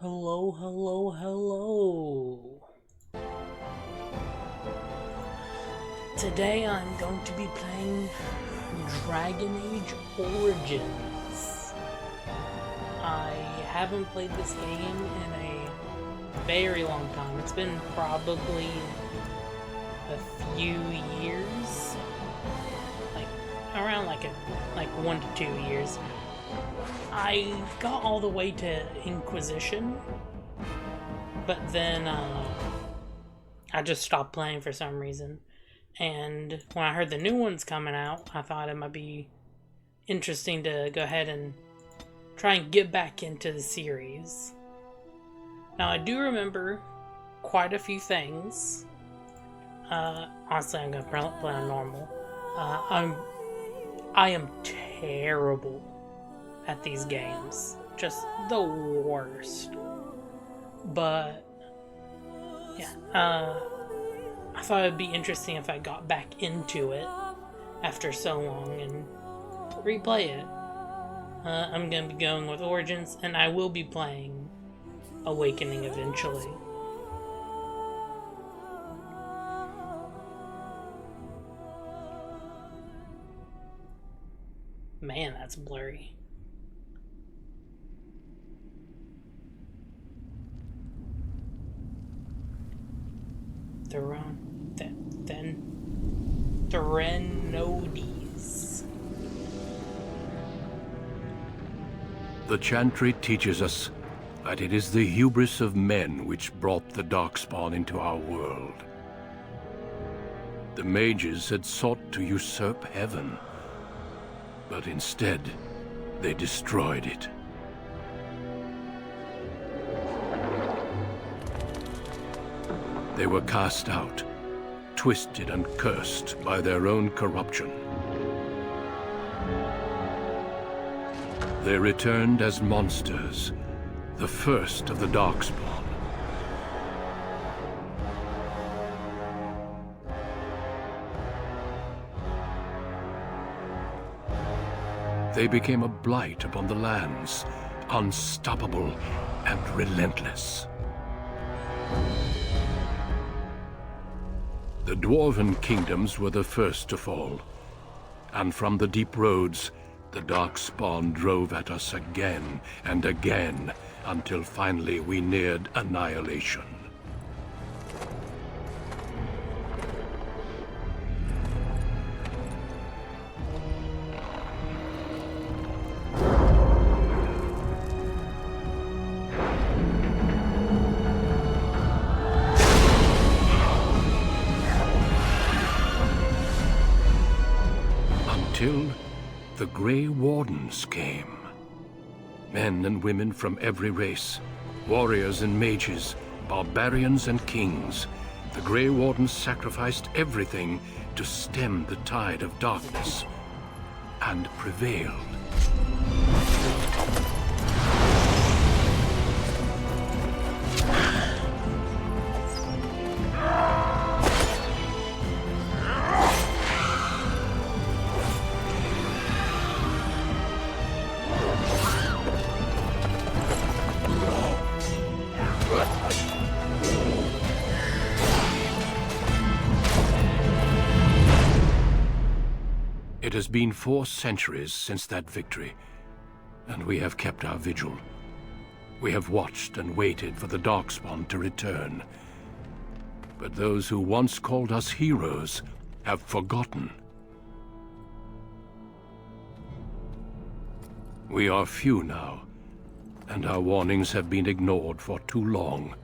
Hello, hello, hello. Today I'm going to be playing Dragon Age Origins. I haven't played this game in a very long time. It's been probably a few years. Around like 1 to 2 years. I got all the way to Inquisition, but then I just stopped playing for some reason. And when I heard the new one's coming out, I thought it might be interesting to go ahead and try and get back into the series. Now, I do remember quite a few things. Honestly, I'm going to play on normal. I am terrible at these games. Just the worst. But yeah, I thought it'd be interesting if I got back into it after so long and replay it. I'm gonna be going with Origins, and I will be playing Awakening eventually. Man, that's blurry. Threnodies. The Chantry teaches us that it is the hubris of men which brought the Darkspawn into our world. The mages had sought to usurp heaven, but instead they destroyed it. They were cast out, twisted and cursed by their own corruption. They returned as monsters, the first of the Darkspawn. They became a blight upon the lands, unstoppable and relentless. The Dwarven kingdoms were the first to fall, and from the deep roads, the Darkspawn drove at us again and again, until finally we neared annihilation. Until the Grey Wardens came. Men and women from every race, warriors and mages, barbarians and kings. The Grey Wardens sacrificed everything to stem the tide of darkness, and prevailed. It has been 4 centuries since that victory, and we have kept our vigil. We have watched and waited for the Darkspawn to return. But those who once called us heroes have forgotten. We are few now, and our warnings have been ignored for too long.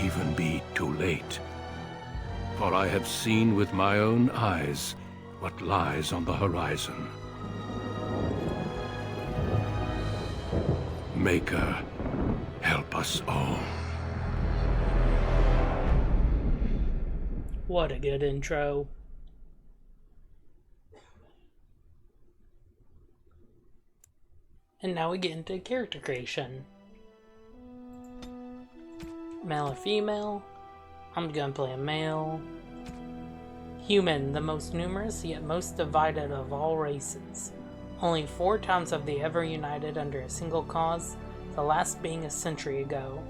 Even be too late. For I have seen with my own eyes what lies on the horizon. Maker, help us all. What a good intro. And now we get into character creation. Male or female? I'm gonna play a male. Human, the most numerous yet most divided of all races. Only 4 times have they ever united under a single cause, the last being a century ago.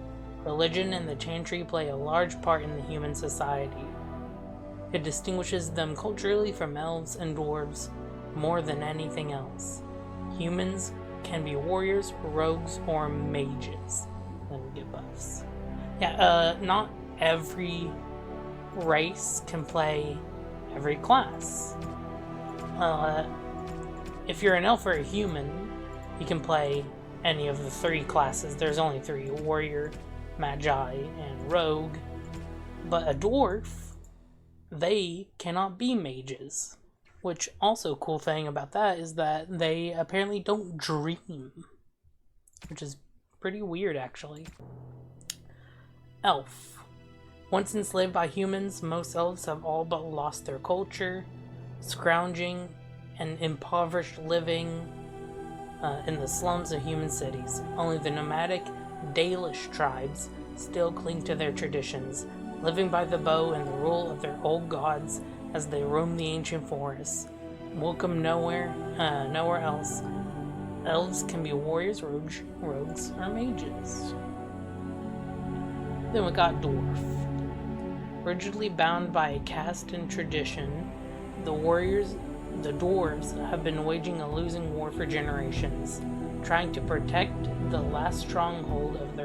Religion and the chantry play a large part in the human society. It distinguishes them culturally from elves and dwarves more than anything else. Humans can be warriors, rogues, or mages. Then we get buffs. Yeah, not every race can play every class. If you're an elf or a human, you can play any of the 3 classes. There's only 3: warrior, magi, and rogue. But a dwarf, they cannot be mages. Which also cool thing about that is that they apparently don't dream. Which is pretty weird, actually. Elf. Once enslaved by humans, most elves have all but lost their culture, scrounging and impoverished living in the slums of human cities. Only the nomadic Dalish tribes still cling to their traditions, living by the bow and the rule of their old gods as they roam the ancient forests. Welcome nowhere else. Elves can be warriors, rogues, or mages. Then we got dwarf. Rigidly bound by a caste and tradition, the dwarves have been waging a losing war for generations, trying to protect the last stronghold of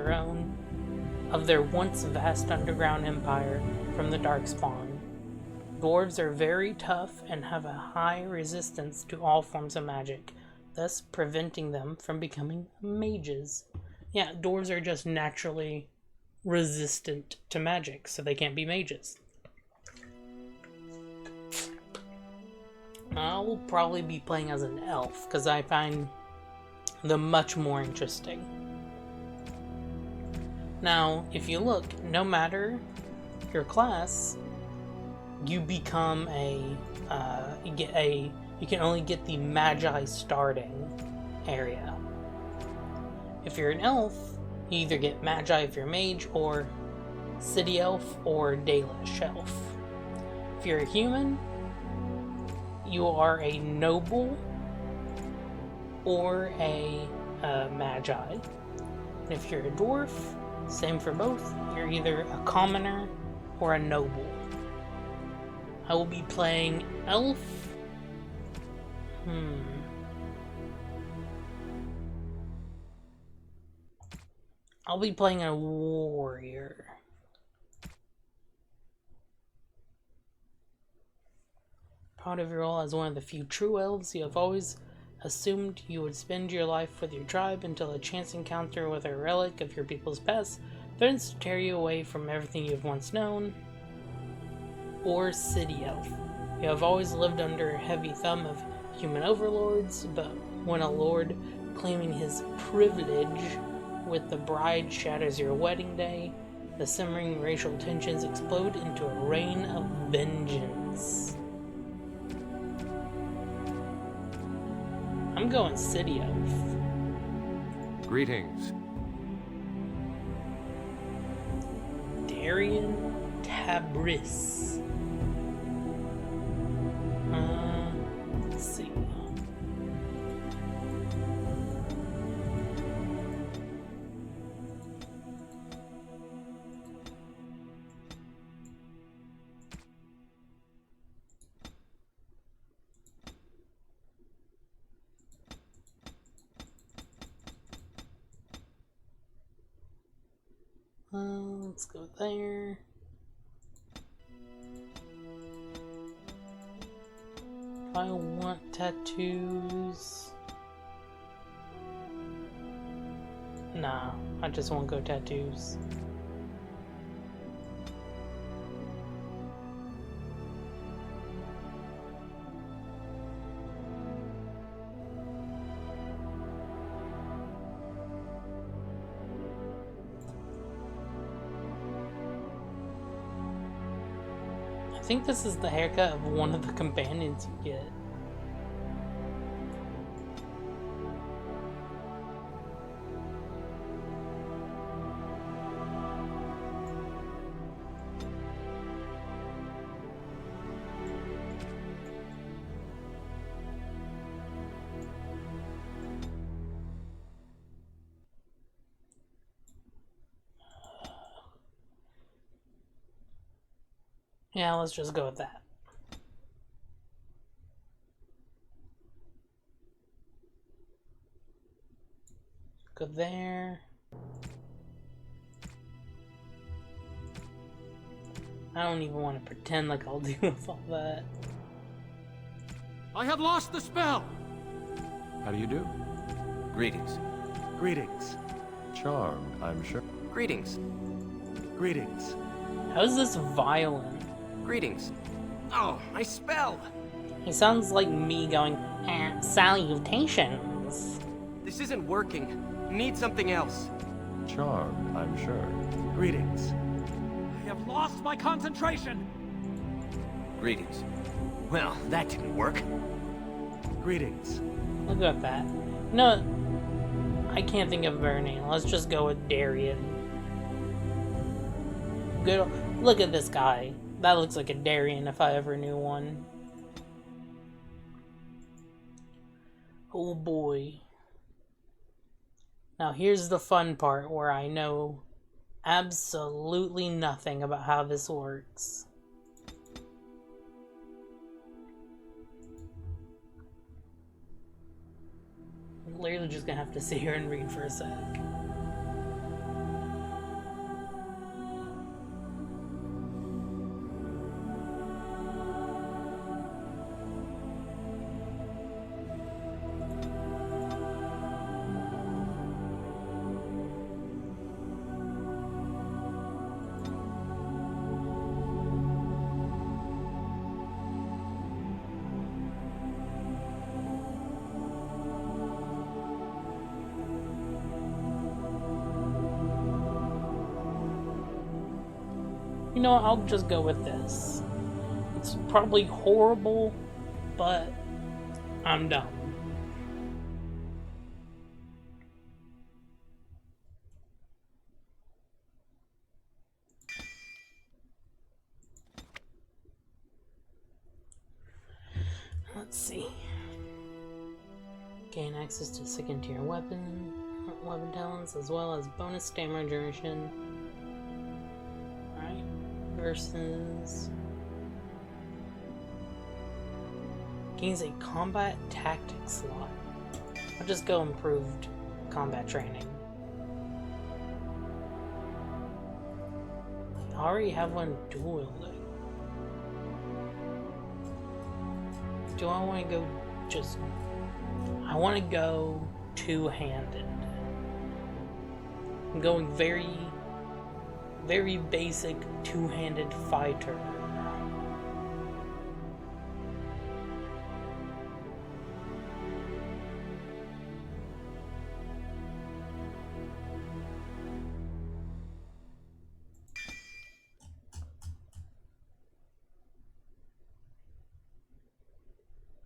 their once vast underground empire from the Darkspawn. Dwarves are very tough and have a high resistance to all forms of magic, thus preventing them from becoming mages. Yeah, dwarves are just naturally resistant to magic, so they can't be mages. I'll probably be playing as an elf, because I find them much more interesting. Now, if you look, no matter your class, you become you can only get the magi starting area. If you're an elf, you either get magi if you're a mage, or city elf, or Dalish elf. If you're a human, you are a noble or a magi. And if you're a dwarf, same for both, you're either a commoner or a noble. I will be playing elf. I'll be playing a warrior. Proud of your role as one of the few true elves, you have always assumed you would spend your life with your tribe until a chance encounter with a relic of your people's past threatens to tear you away from everything you've once known. Or city elf. You have always lived under a heavy thumb of human overlords, but when a lord claiming his privilege with the bride shatters your wedding day, the simmering racial tensions explode into a rain of vengeance. I'm going city elf. Greetings. Darian Tabris. Let's see. Let's go there. If I want tattoos... Nah, I just won't go tattoos. I think this is the haircut of one of the companions you get. Yeah, let's just go with that. Go there. I don't even want to pretend like I'll deal with all that. I have lost the spell! How do you do? Greetings. Greetings. Charmed, I'm sure. Greetings. Greetings. How's this violent? Greetings. Oh, my spell! He sounds like me going, salutations. This isn't working. Need something else. Charmed, I'm sure. Greetings. I have lost my concentration! Greetings. Well, that didn't work. Greetings. Look at that. No, I can't think of a better name. Let's just go with Darian. Good. Look at this guy. That looks like a Darian if I ever knew one. Oh boy. Now here's the fun part where I know absolutely nothing about how this works. I'm literally just gonna have to sit here and read for a sec. You know what, I'll just go with this. It's probably horrible, but I'm done. Let's see. Gain access to second tier weapon talents as well as bonus stamina duration. Alright. Versus gains a combat tactics slot. I'll just go improved combat training. I already have one dual wielding. Do I want to go just... I want to go two-handed. I'm going very basic two-handed fighter.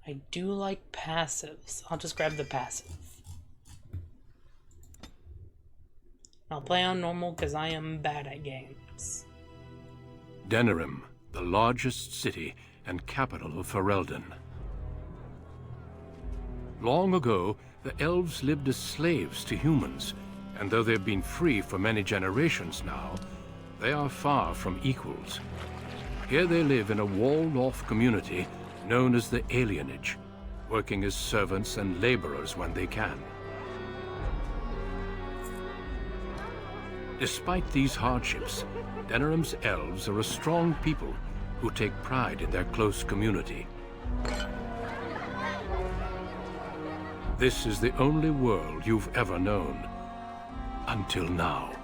I do like passives. I'll just grab the passive. I'll play on normal because I am bad at games. Denerim, the largest city and capital of Ferelden. Long ago, the elves lived as slaves to humans, and though they've been free for many generations now, they are far from equals. Here they live in a walled-off community known as the Alienage, working as servants and laborers when they can. Despite these hardships, Denerim's elves are a strong people who take pride in their close community. This is the only world you've ever known. Until now.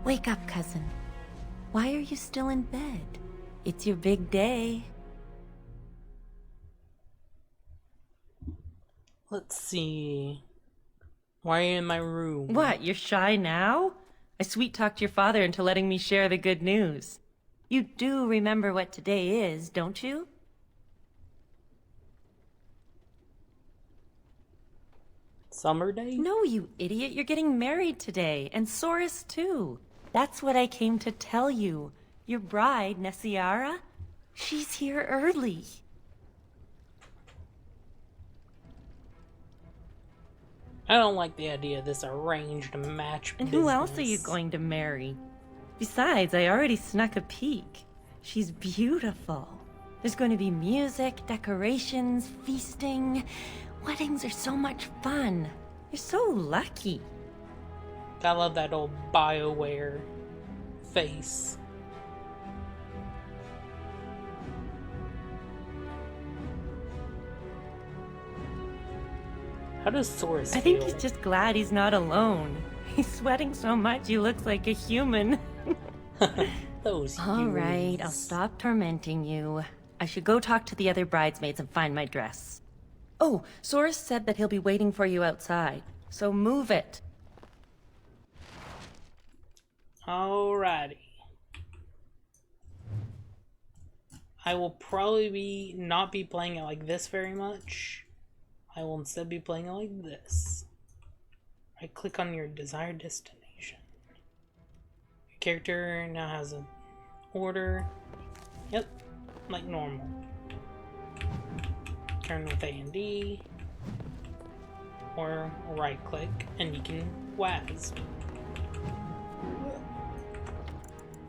Wake up, cousin. Why are you still in bed? It's your big day. Let's see. Why are you in my room? What, you're shy now? I sweet-talked your father into letting me share the good news. You do remember what today is, don't you? Summer day? No, you idiot. You're getting married today, and Soris too. That's what I came to tell you. Your bride, Nessiara, she's here early. I don't like the idea of this arranged match And business. who else are you going to marry? Besides, I already snuck a peek. She's beautiful. There's going to be music, decorations, feasting. Weddings are so much fun. You're so lucky. I love that old BioWare face. How does Source feel? I think he's just glad he's not alone. He's sweating so much he looks like a human. Those All right, humans. I'll stop tormenting you. I should go talk to the other bridesmaids and find my dress. Oh, Soros said that he'll be waiting for you outside, so move it. Alrighty. I will probably not be playing it like this very much. I will instead be playing it like this. I click on your desired destination. Your character now has an order. Yep, like normal. Turn with A and D. Or right click and you can WASD.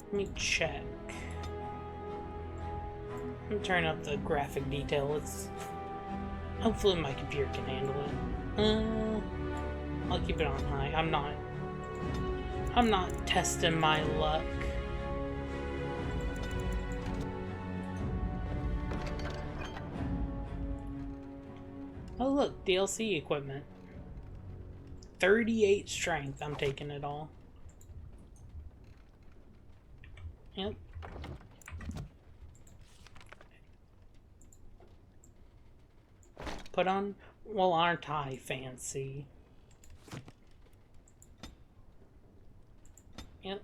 Let me check. I'm turn up the graphic detail. It's hopefully my computer can handle it. I'll keep it on high. I'm not testing my luck. Oh look, DLC equipment. 38 strength. I'm taking it all. Yep. Put on. Well, aren't I fancy? Yep.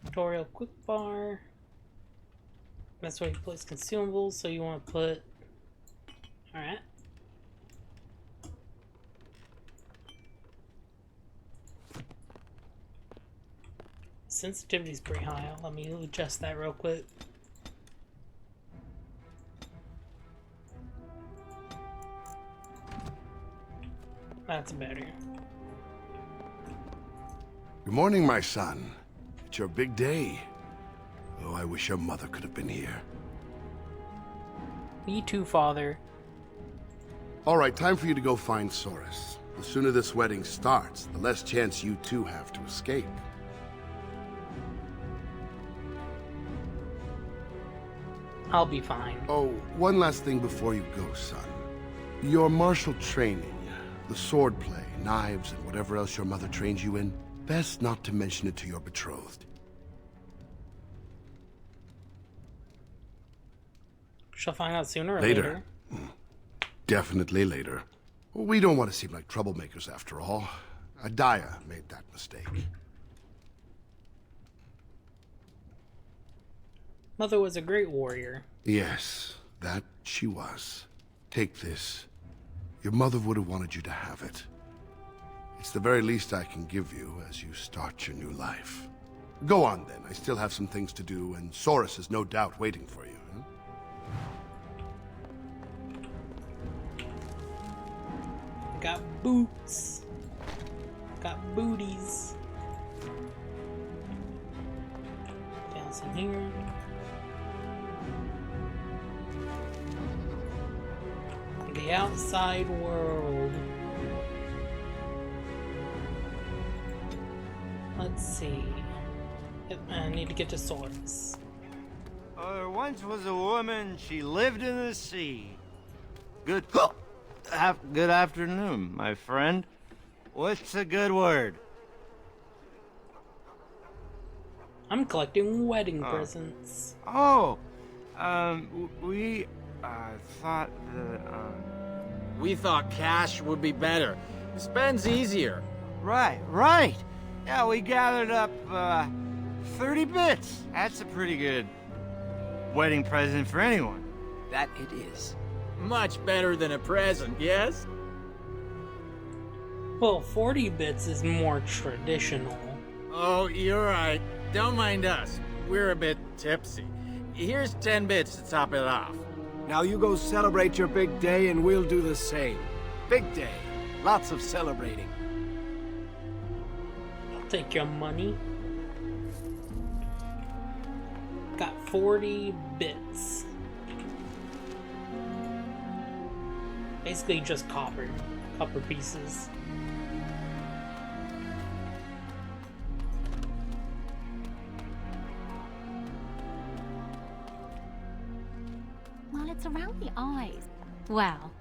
Tutorial quick bar. That's where you place consumables, so you want to put. Alright. Sensitivity's pretty high. Let me adjust that real quick. That's better. Good morning, my son. It's your big day. Oh, I wish your mother could have been here. Me too, father. All right, time for you to go find Soros. The sooner this wedding starts, the less chance you two have to escape. I'll be fine. Oh, one last thing before you go, son. Your martial training, the swordplay, knives, and whatever else your mother trains you in, best not to mention it to your betrothed. She'll find out sooner or Later. later. Definitely later. We don't want to seem like troublemakers after all. Adaya made that mistake. Mother was a great warrior. Yes, that she was. Take this. Your mother would have wanted you to have it. It's the very least I can give you as you start your new life. Go on then, I still have some things to do, and Soros is no doubt waiting for you. Huh? Got boots. Got booties. Down some here. The outside world. Let's see. Yep, I need to get to Soros. There once was a woman, she lived in the sea. Good good afternoon, my friend. What's a good word? I'm collecting wedding presents. Oh, we thought that, We thought cash would be better. Spend's easier. Right. Yeah, we gathered up, 30 bits. That's a pretty good wedding present for anyone. That it is. Much better than a present, yes? Well, 40 bits is more traditional. Oh, you're right. Don't mind us. We're a bit tipsy. Here's 10 bits to top it off. Now you go celebrate your big day and we'll do the same. Big day. Lots of celebrating. I'll take your money. Got 40 bits. Basically just copper pieces. Well, it's around the eyes. Well,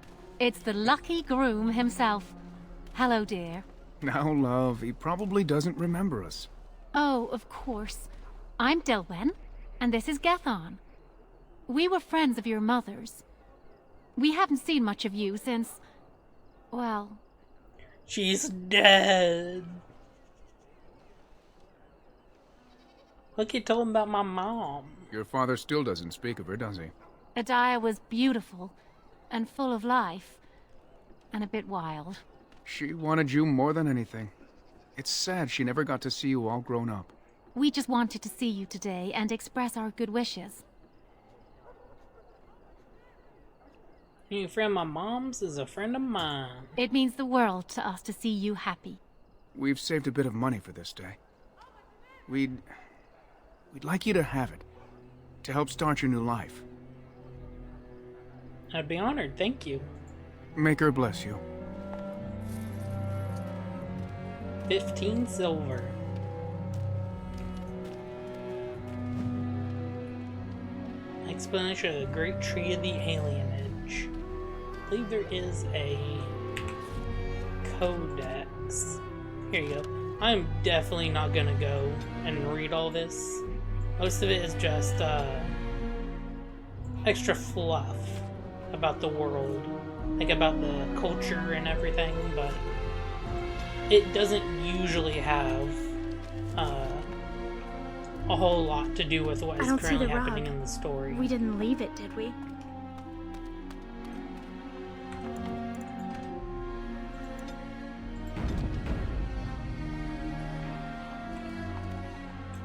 it's the lucky groom himself. Hello, dear. Now, love, he probably doesn't remember us. Oh, of course. I'm Dilwyn, and this is Gethon. We were friends of your mother's. We haven't seen much of you since... well... She's dead. Look, you told him about my mom. Your father still doesn't speak of her, does he? Adia was beautiful, and full of life, and a bit wild. She wanted you more than anything. It's sad she never got to see you all grown up. We just wanted to see you today and express our good wishes. Any friend of my mom's is a friend of mine. It means the world to us to see you happy. We've saved a bit of money for this day. We'd like you to have it, to help start your new life. I'd be honored, thank you. Make her bless you. 15 silver. Explanation of the Great Tree of the Alienage. I believe there is a codex. Here you go. I'm definitely not gonna go and read all this. Most of it is just extra fluff about the world, like about the culture and everything, but it doesn't usually have a whole lot to do with what is currently happening in the story. We didn't leave it, did we?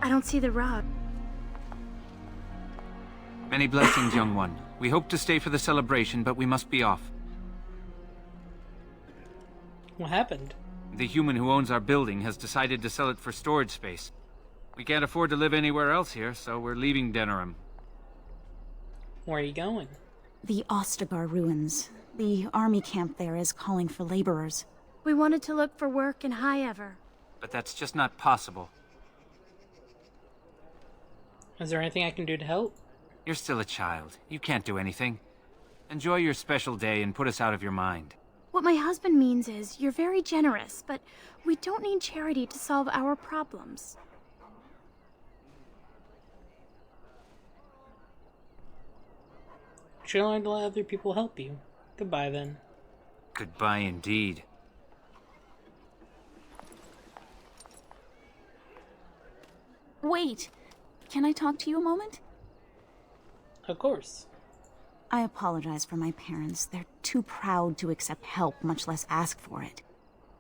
I don't see the rug. Many blessings, young one. We hope to stay for the celebration, but we must be off. What happened? The human who owns our building has decided to sell it for storage space. We can't afford to live anywhere else here, so we're leaving Denerim. Where are you going? The Ostagar ruins. The army camp there is calling for laborers. We wanted to look for work in High Ever. But that's just not possible. Is there anything I can do to help? You're still a child. You can't do anything. Enjoy your special day and put us out of your mind. What my husband means is, you're very generous, but we don't need charity to solve our problems. You should learn to let other people help you. Goodbye, then. Goodbye, indeed. Wait! Can I talk to you a moment? Of course. I apologize for my parents. They're too proud to accept help, much less ask for it.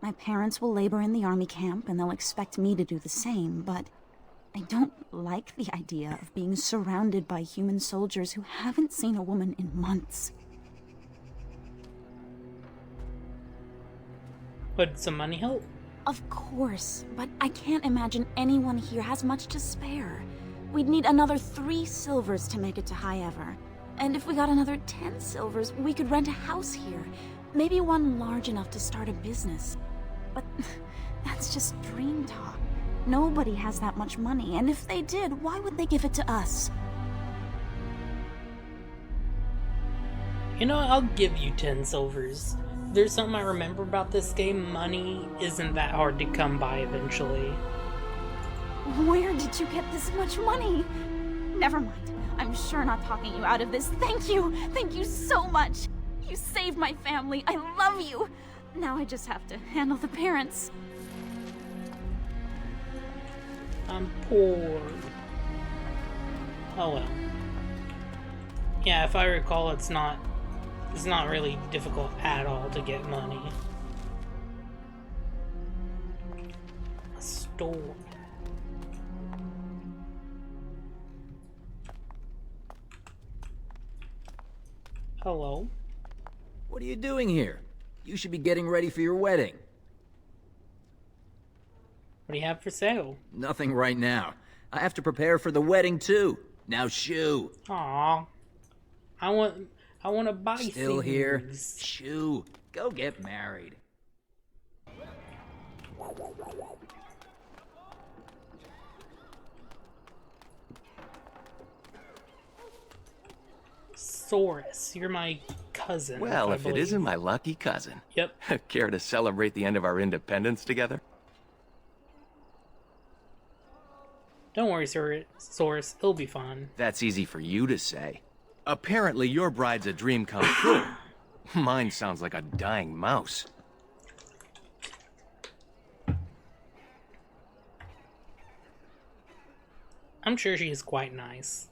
My parents will labor in the army camp, and they'll expect me to do the same, but I don't like the idea of being surrounded by human soldiers who haven't seen a woman in months. Would some money help? Of course, but I can't imagine anyone here has much to spare. We'd need another 3 silvers to make it to High Ever. And if we got another 10 silvers, we could rent a house here. Maybe one large enough to start a business. But that's just dream talk. Nobody has that much money, and if they did, why would they give it to us? You know, I'll give you 10 silvers. There's something I remember about this game. Money isn't that hard to come by eventually. Where did you get this much money? Never mind. I'm sure not talking you out of this. Thank you! Thank you so much! You saved my family. I love you! Now I just have to handle the parents. I'm poor. Oh well. Yeah, if I recall, it's not really difficult at all to get money. A store. Hello. What are you doing here? You should be getting ready for your wedding. What do you have for sale? Nothing right now. I have to prepare for the wedding too. Now shoo. Aw. I want to buy Still things. here? Shoo. Go get married. Saurus, you're my cousin. Well, I if it believe. isn't my lucky cousin. Yep. Care to celebrate the end of our independence together? Don't worry, Saurus. It'll be fun. That's easy for you to say. Apparently your bride's a dream come true. Mine sounds like a dying mouse. I'm sure she is quite nice.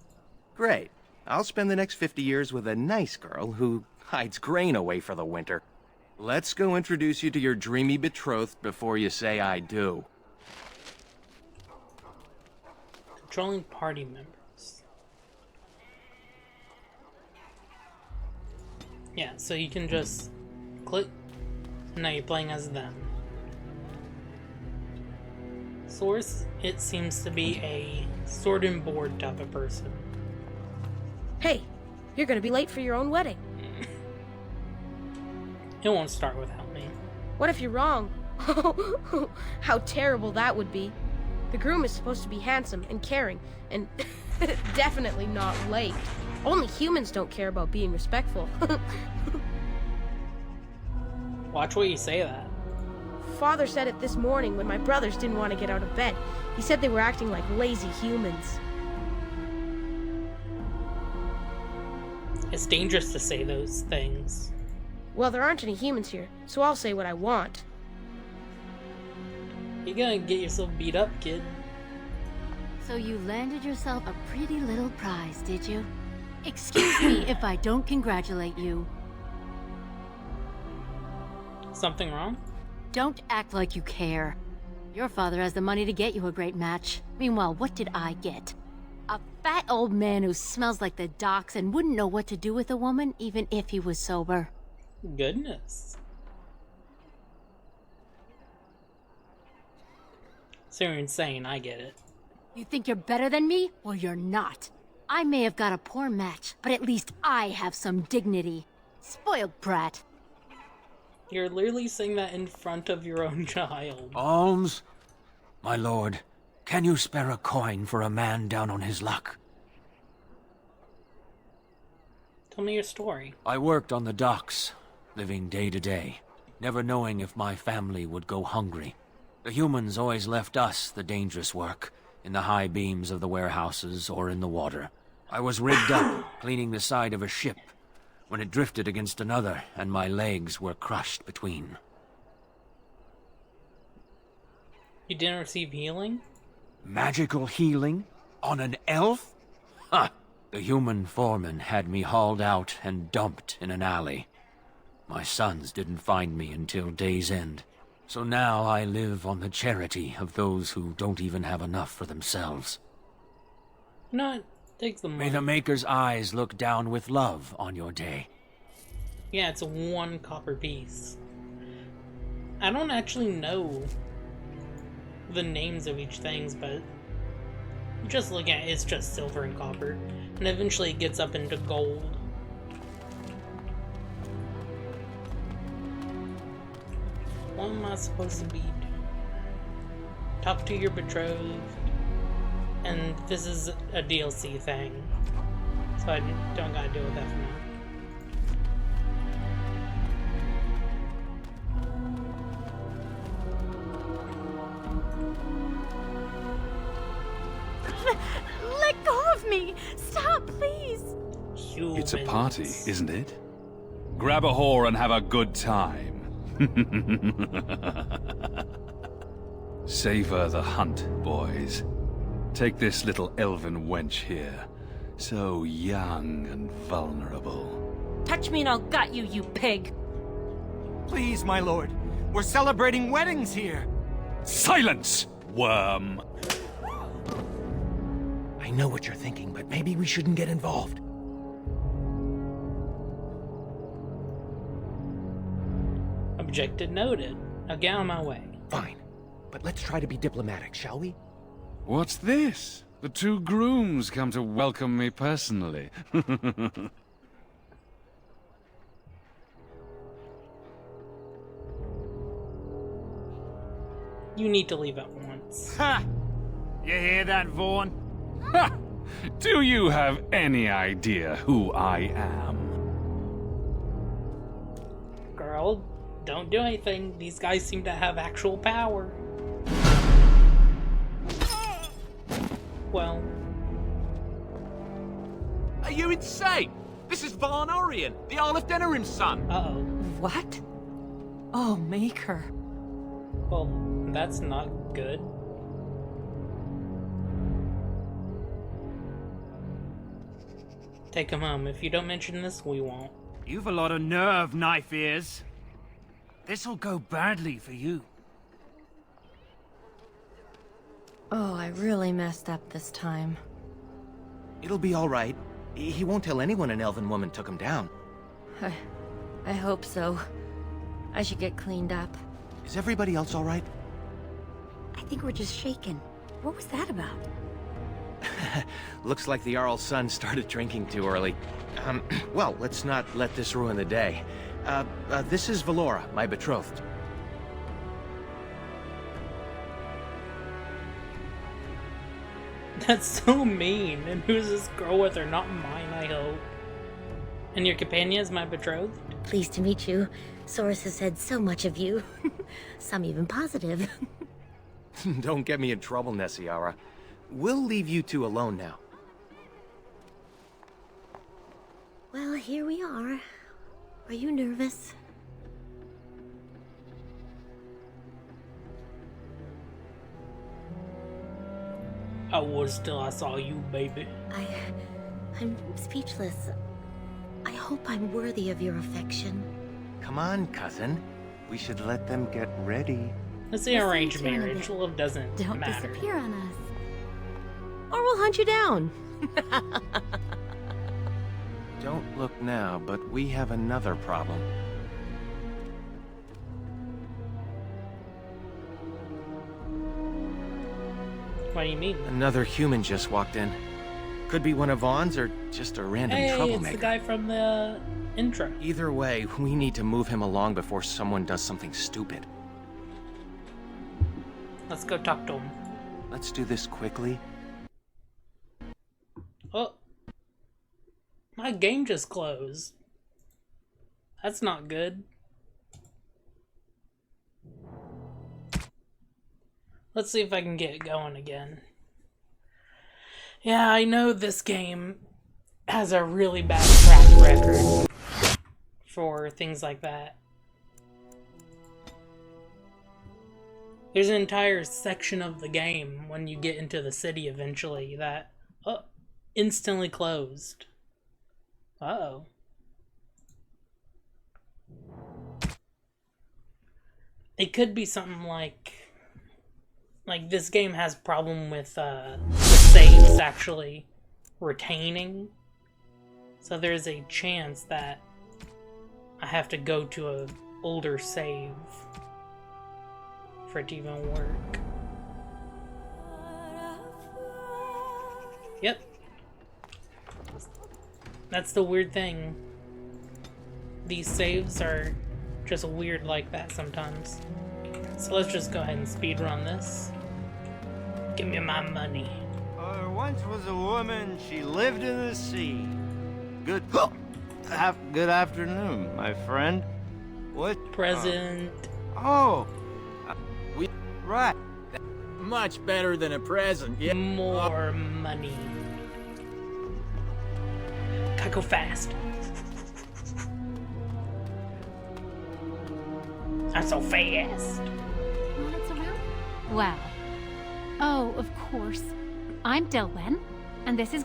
Great. I'll spend the next 50 years with a nice girl who hides grain away for the winter. Let's go introduce you to your dreamy betrothed before you say I do. Controlling party members. Yeah, so you can just click. Now you're playing as them. Source, it seems to be a sword and board type of person. Hey, you're gonna be late for your own wedding. It won't start without me. What if you're wrong? How terrible that would be. The groom is supposed to be handsome and caring, and definitely not late. Only humans don't care about being respectful. Watch what you say that. Father said it this morning when my brothers didn't want to get out of bed. He said they were acting like lazy humans. It's dangerous to say those things. Well, there aren't any humans here, so I'll say what I want. You're gonna get yourself beat up, kid. So you landed yourself a pretty little prize, did you? Excuse me if I don't congratulate you. Something wrong? Don't act like you care. Your father has the money to get you a great match. Meanwhile, what did I get? A fat old man who smells like the docks and wouldn't know what to do with a woman even if he was sober. Goodness. So you're insane, I get it. You think you're better than me? Well, you're not. I may have got a poor match, but at least I have some dignity. Spoiled brat. You're literally saying that in front of your own child. Alms? My lord, can you spare a coin for a man down on his luck? Tell me your story. I worked on the docks, living day to day, never knowing if my family would go hungry. The humans always left us the dangerous work, in the high beams of the warehouses or in the water. I was rigged up, cleaning the side of a ship, when it drifted against another, and my legs were crushed between. You didn't receive healing? Magical healing? On an elf? Ha! The human foreman had me hauled out and dumped in an alley. My sons didn't find me until day's end. So now I live on the charity of those who don't even have enough for themselves. No, take the money. May the Maker's eyes look down with love on your day. Yeah, it's a 1 copper piece. I don't actually know the names of each things, but just looking at it, it's just silver and copper. And eventually it gets up into gold. What am I supposed to be doing? Talk to your betrothed. And this is a DLC thing. So I don't gotta deal with that for now. Let go of me! Stop, please! It's a party, isn't it? Grab a whore and have a good time. Savor the hunt, boys. Take this little elven wench here. So young and vulnerable. Touch me and I'll gut you, you pig! Please, my lord. We're celebrating weddings here. Silence, worm! I know what you're thinking, but maybe we shouldn't get involved. Objected noted. I'll get on my way. Fine. But let's try to be diplomatic, shall we? What's this? The two grooms come to welcome me personally. You need to leave at once. Ha! You hear that, Vaughn? Ha! Do you have any idea who I am? Girl, don't do anything. These guys seem to have actual power. Well... Are you insane? This is Varn Orion, the Earl of Denerim's son. Uh-oh. What? Oh, Maker. Well, that's not good. Take him home. If you don't mention this, we won't. You've a lot of nerve, Knife Ears. This'll go badly for you. Oh, I really messed up this time. It'll be all right. He won't tell anyone an elven woman took him down. I hope so. I should get cleaned up. Is everybody else all right? I think we're just shaken. What was that about? Looks like the Jarl's son started drinking too early. Well, let's not let this ruin the day. This is Valora, my betrothed. That's so mean. And who's this girl with her? Not mine, I hope. And your companion is my betrothed? Pleased to meet you. Source has said so much of you. Some even positive. Don't get me in trouble, Nessiara. We'll leave you two alone now. Well, here we are. Are you nervous? I was till I saw you, baby. I'm speechless. I hope I'm worthy of your affection. Come on, cousin. We should let them get ready. Let's say arranged marriage. Love doesn't Don't matter. disappear on us. Or we'll hunt you down. Don't look now, but we have another problem. What do you mean? Another human just walked in. Could be one of Vaughn's or just a random Hey, troublemaker. it's the guy from the intro. Either way, we need to move him along before someone does something stupid. Let's go talk to him. Let's do this quickly. Oh. My game just closed. That's not good. Let's see if I can get it going again. Yeah, I know this game has a really bad track record for things like that. There's an entire section of the game when you get into the city eventually that instantly closed. Uh-oh. It could be something like this game has problem with the saves actually retaining. So there's a chance that I have to go to an older save for it to even work. Yep. That's the weird thing. These saves are just weird like that sometimes. So let's just go ahead and speedrun this. Give me my money. Once was a woman, she lived in the sea. Good afternoon, my friend. What? Present. Right. Much better than a present, yeah. More money. Gotta go fast. I'm so fast. What's around? Well. Oh, of course. I'm Delwen, and this is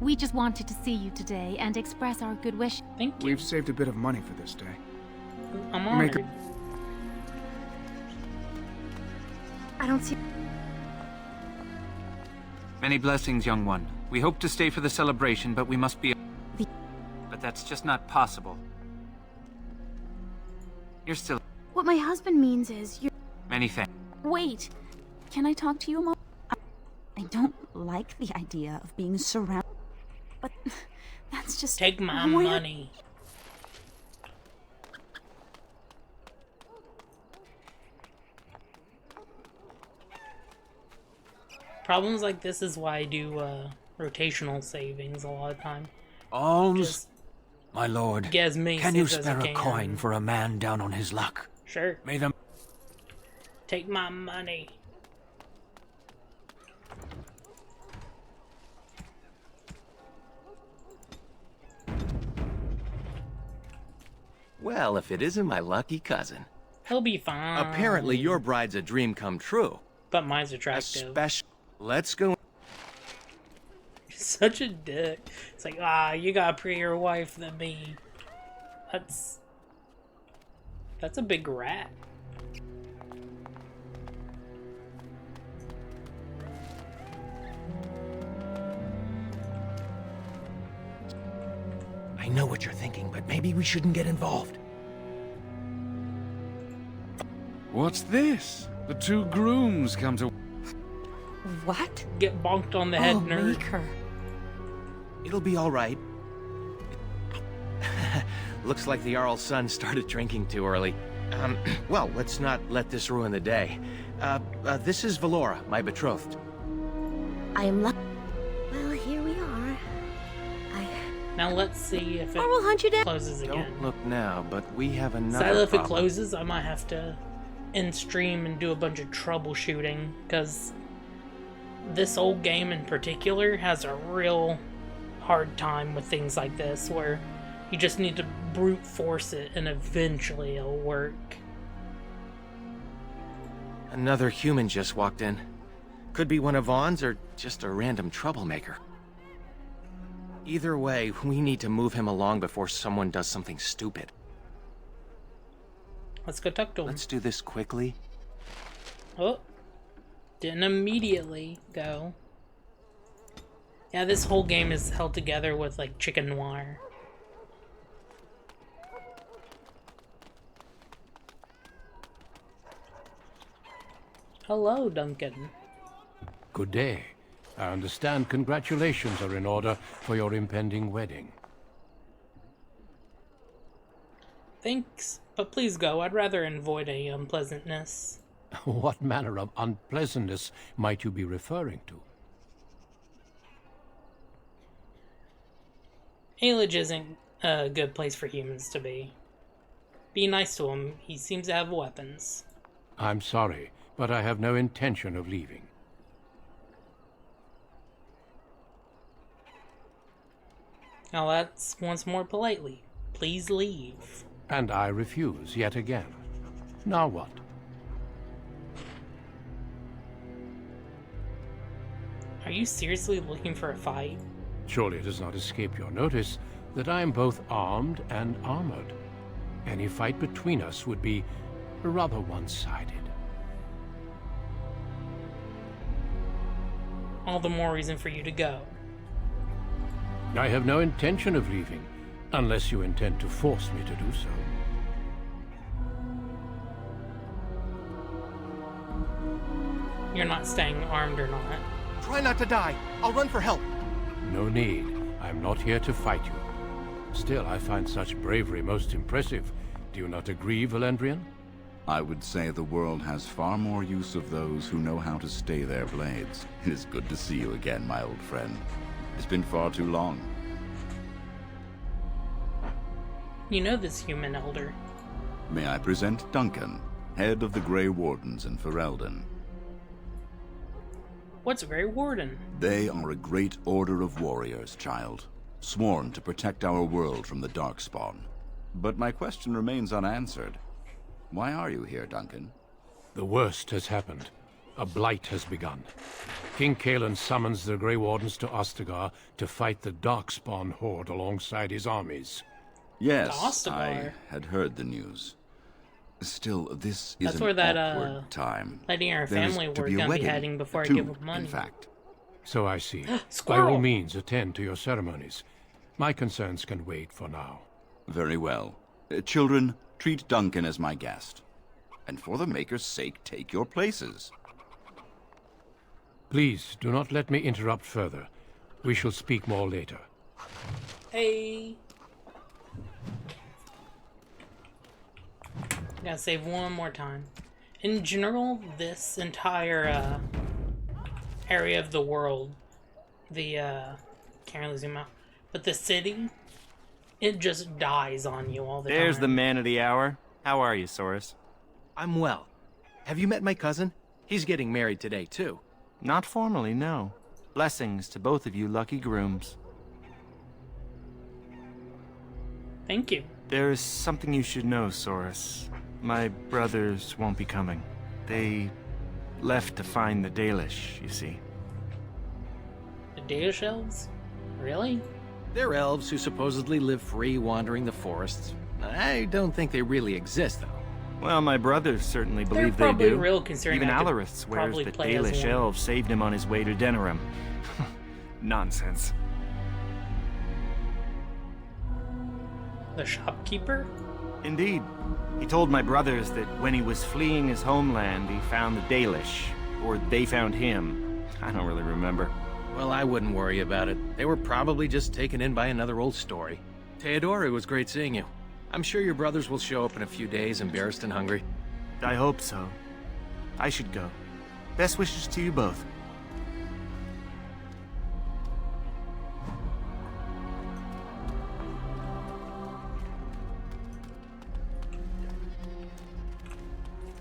We just wanted to see you today and express our good wish. Thank you. We've saved a bit of money for this day. I'm honored. I don't see... Many blessings, young one. We hope to stay for the celebration, but we must be... But that's just not possible. You're still... What my husband means is you're... Many thanks. Wait, can I talk to you a moment? I don't like the idea of being surrounded, but that's just... Take my money. Problems like this is why I do rotational savings a lot of time. Alms, my lord, get as many can you saves as I spare a can. coin for a man down on his luck? Sure. May them... Take my money. Well, if it isn't my lucky cousin. He'll be fine. Apparently your bride's a dream come true. But mine's attractive. Let's go. Such a dick. It's like, you got a prettier wife than me. That's a big rat. I know what you're thinking, but maybe we shouldn't get involved. What's this? The two grooms come to... What? Get bonked on the head, nerd. Maker. It'll be all right. Looks like the Jarl's son started drinking too early. Well, let's not let this ruin the day. This is Valora, my betrothed. I am lucky. Well, here we are. Now let's see if it Or we'll hunt you down. closes again. Don't look now, but we have another Silo, if it problem. closes, I might have to end stream and do a bunch of troubleshooting, because this old game in particular has a real hard time with things like this, where you just need to brute force it and eventually it'll work. Another human just walked in. Could be one of Vaughn's or just a random troublemaker. Either way, we need to move him along before someone does something stupid. Let's go talk to him. Let's do this quickly. Oh, didn't immediately go. Yeah, this whole game is held together with like chicken wire. Hello, Duncan. Good day. I understand congratulations are in order for your impending wedding. Thanks, but please go. I'd rather avoid a unpleasantness. What manner of unpleasantness might you be referring to? Aelage isn't a good place for humans to be. Be nice to him. He seems to have weapons. I'm sorry, but I have no intention of leaving. Now that's once more politely. Please leave. And I refuse yet again. Now what? Are you seriously looking for a fight? Surely it does not escape your notice that I am both armed and armored. Any fight between us would be rather one-sided. All the more reason for you to go. I have no intention of leaving, unless you intend to force me to do so. You're not staying armed or not. Try not to die. I'll run for help. No need. I'm not here to fight you. Still, I find such bravery most impressive. Do you not agree, Valendrian? I would say the world has far more use of those who know how to stay their blades. It is good to see you again, my old friend. It's been far too long. You know this human elder. May I present Duncan, head of the Grey Wardens in Ferelden. What's a Grey Warden? They are a great order of warriors, child, sworn to protect our world from the Darkspawn. But my question remains unanswered. Why are you here, Duncan? The worst has happened. A blight has begun. King Cailan summons the Grey Wardens to Ostagar to fight the Darkspawn horde alongside his armies. Yes, I had heard the news. Still, this is That's an where that awkward time. lady and her There is family to were be a gonna be wedding, heading before I too, give them money. in fact. So I see. By Squirrel! all means, attend to your ceremonies. My concerns can wait for now. Very well. Children, Treat Duncan as my guest. And for the Maker's sake, take your places. Please, do not let me interrupt further. We shall speak more later. Hey. Gotta save one more time. In general, this entire area of the world, the can't really zoom out, but the city, it just dies on you all the time. There's the man of the hour. How are you, Soros? I'm well. Have you met my cousin? He's getting married today, too. Not formally, no. Blessings to both of you lucky grooms. Thank you. There is something you should know, Soros. My brothers won't be coming. They left to find the Dalish, you see. The Dalish elves? Really? They're elves who supposedly live free wandering the forests. I don't think they really exist, though. Well, my brothers certainly believe they probably do. real, considering Even I could Alarith swears probably that play as Dalish one. elves saved him on his way to Denerim. Nonsense. The shopkeeper? Indeed. He told my brothers that when he was fleeing his homeland, he found the Dalish. Or they found him. I don't really remember. Well, I wouldn't worry about it. They were probably just taken in by another old story. Theodore, it was great seeing you. I'm sure your brothers will show up in a few days, embarrassed and hungry. I hope so. I should go. Best wishes to you both.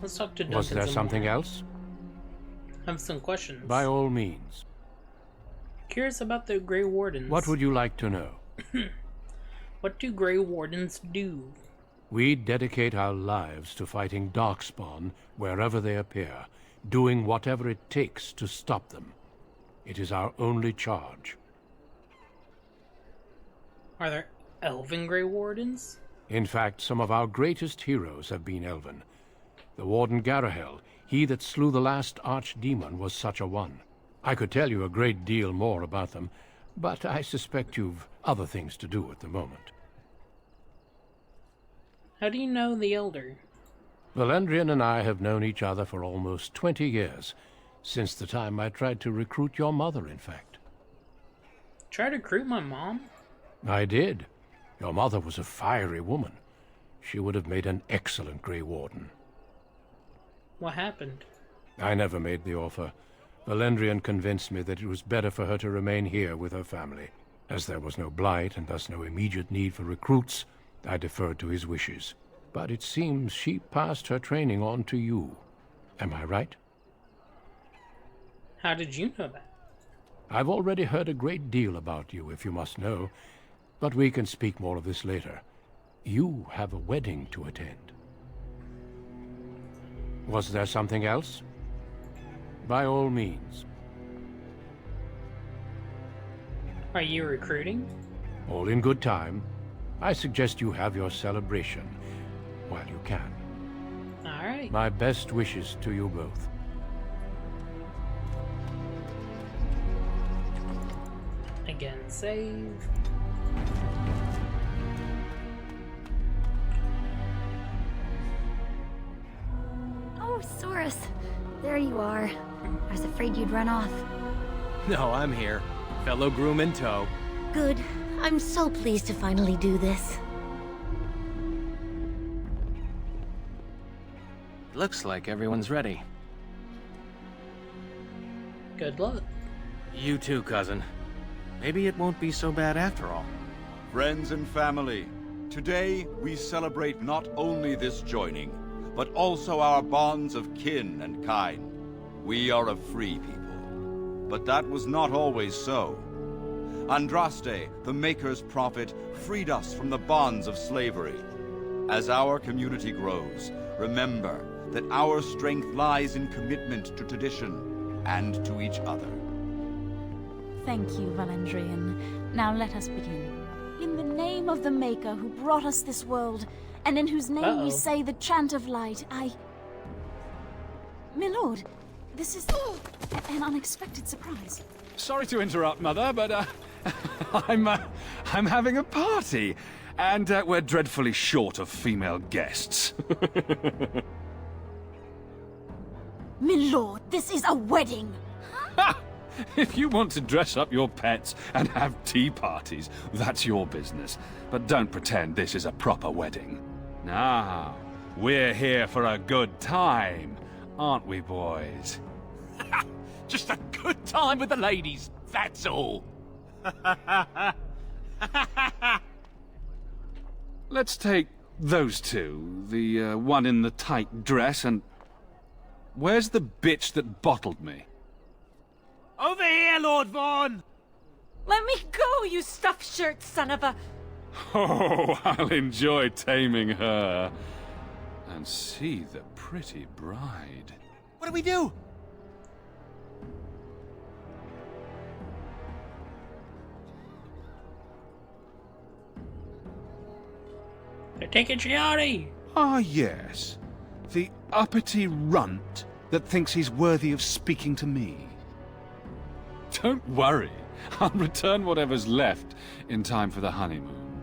Let's talk to Duncan. Was there some something more. else? I have some questions. By all means. Curious about the Grey Wardens. What would you like to know? What do Grey Wardens do? We dedicate our lives to fighting Darkspawn wherever they appear, doing whatever it takes to stop them. It is our only charge. Are there elven Grey Wardens? In fact, some of our greatest heroes have been elven. The Warden Garahel, he that slew the last archdemon, was such a one. I could tell you a great deal more about them, but I suspect you've other things to do at the moment. How do you know the Elder? Valendrian and I have known each other for almost 20 years, since the time I tried to recruit your mother, in fact. Try to recruit my mom? I did. Your mother was a fiery woman. She would have made an excellent Grey Warden. What happened? I never made the offer. Valendrian convinced me that it was better for her to remain here with her family. As there was no blight and thus no immediate need for recruits, I deferred to his wishes. But it seems she passed her training on to you. Am I right? How did you know that? I've already heard a great deal about you, if you must know. But we can speak more of this later. You have a wedding to attend. Was there something else? By all means. Are you recruiting? All in good time. I suggest you have your celebration while you can. All right. My best wishes to you both. Again, save. Oh, Soros. There you are. I was afraid you'd run off. No, I'm here. Fellow groom in tow. Good. I'm so pleased to finally do this. Looks like everyone's ready. Good luck. You too, cousin. Maybe it won't be so bad after all. Friends and family, today we celebrate not only this joining, but also our bonds of kin and kind. We are a free people, but that was not always so. Andraste, the Maker's prophet, freed us from the bonds of slavery. As our community grows, remember that our strength lies in commitment to tradition and to each other. Thank you, Valendrian. Now let us begin. In the name of the Maker who brought us this world, and in whose name we say the chant of light, Milord, this is an unexpected surprise. Sorry to interrupt, Mother, but I'm having a party. And we're dreadfully short of female guests. Milord, this is a wedding! If you want to dress up your pets and have tea parties, that's your business. But don't pretend this is a proper wedding. Now, we're here for a good time, aren't we, boys? Just a good time with the ladies, that's all. Let's take those two. The one in the tight dress and... Where's the bitch that bottled me? Over here, Lord Vaughn! Let me go, you stuffed shirt son of a... Oh, I'll enjoy taming her. And see the pretty bride. What do we do? They're taking Gianni! Ah, yes. The uppity runt that thinks he's worthy of speaking to me. Don't worry. I'll return whatever's left in time for the honeymoon.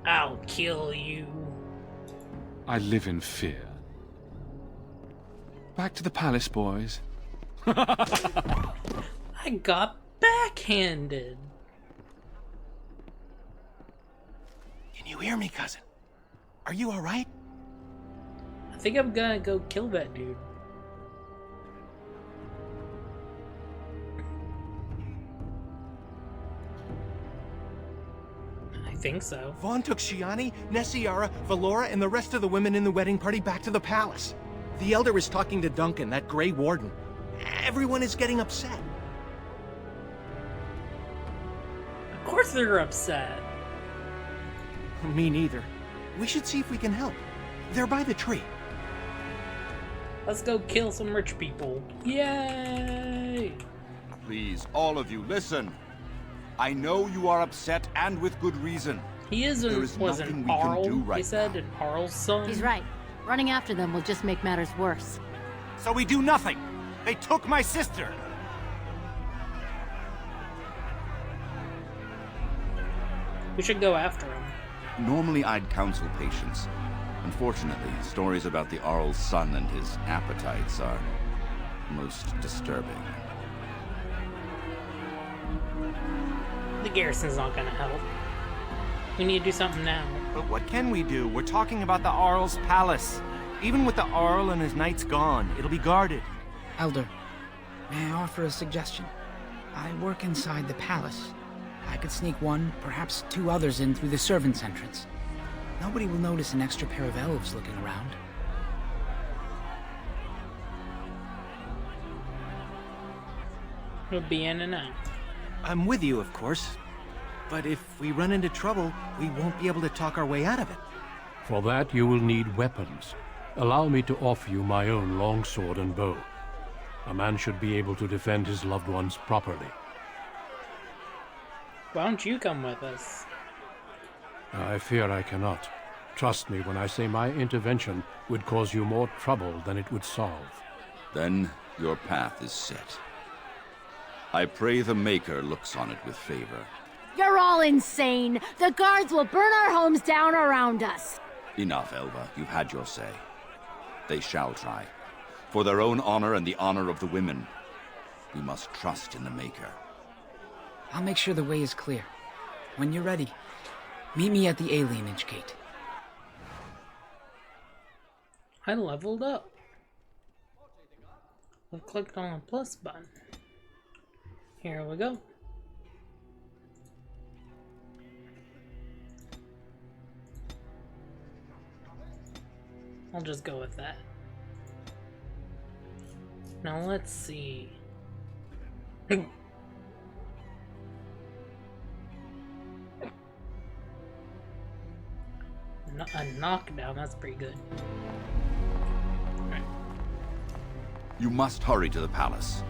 I'll kill you. I live in fear. Back to the palace, boys. I got backhanded. Can you hear me, cousin? Are you alright? I think I'm gonna go kill that dude. I think so. Vaughn took Shiani, Nessiara, Valora, and the rest of the women in the wedding party back to the palace. The Elder is talking to Duncan, that Grey Warden. Everyone is getting upset. Of course they're upset. Me neither. We should see if we can help. They're by the tree. Let's go kill some rich people. Yay! Please, all of you, listen. I know you are upset, and with good reason. He is There an, is was nothing an we can Arl, do right he said, now. an Arl's son. He's right. Running after them will just make matters worse. So we do nothing. They took my sister. We should go after him. Normally I'd counsel patience. Unfortunately, stories about the Arl's son and his appetites are most disturbing. The garrison's not gonna help. We need to do something now. But what can we do? We're talking about the Arl's palace. Even with the Arl and his knights gone, it'll be guarded. Elder, may I offer a suggestion? I work inside the palace. I could sneak one, perhaps two others in through the servants' entrance. Nobody will notice an extra pair of elves looking around. We'll be in and out. I'm with you, of course. But if we run into trouble, we won't be able to talk our way out of it. For that, you will need weapons. Allow me to offer you my own longsword and bow. A man should be able to defend his loved ones properly. Why don't you come with us? I fear I cannot. Trust me when I say my intervention would cause you more trouble than it would solve. Then your path is set. I pray the Maker looks on it with favor. You're all insane! The guards will burn our homes down around us! Enough, Elva. You've had your say. They shall try. For their own honor and the honor of the women, we must trust in the Maker. I'll make sure the way is clear. When you're ready, meet me at the alienage gate. I leveled up. I clicked on the plus button. Here we go. I'll just go with that. Now let's see. A knockdown, that's pretty good. Right. You must hurry to the palace.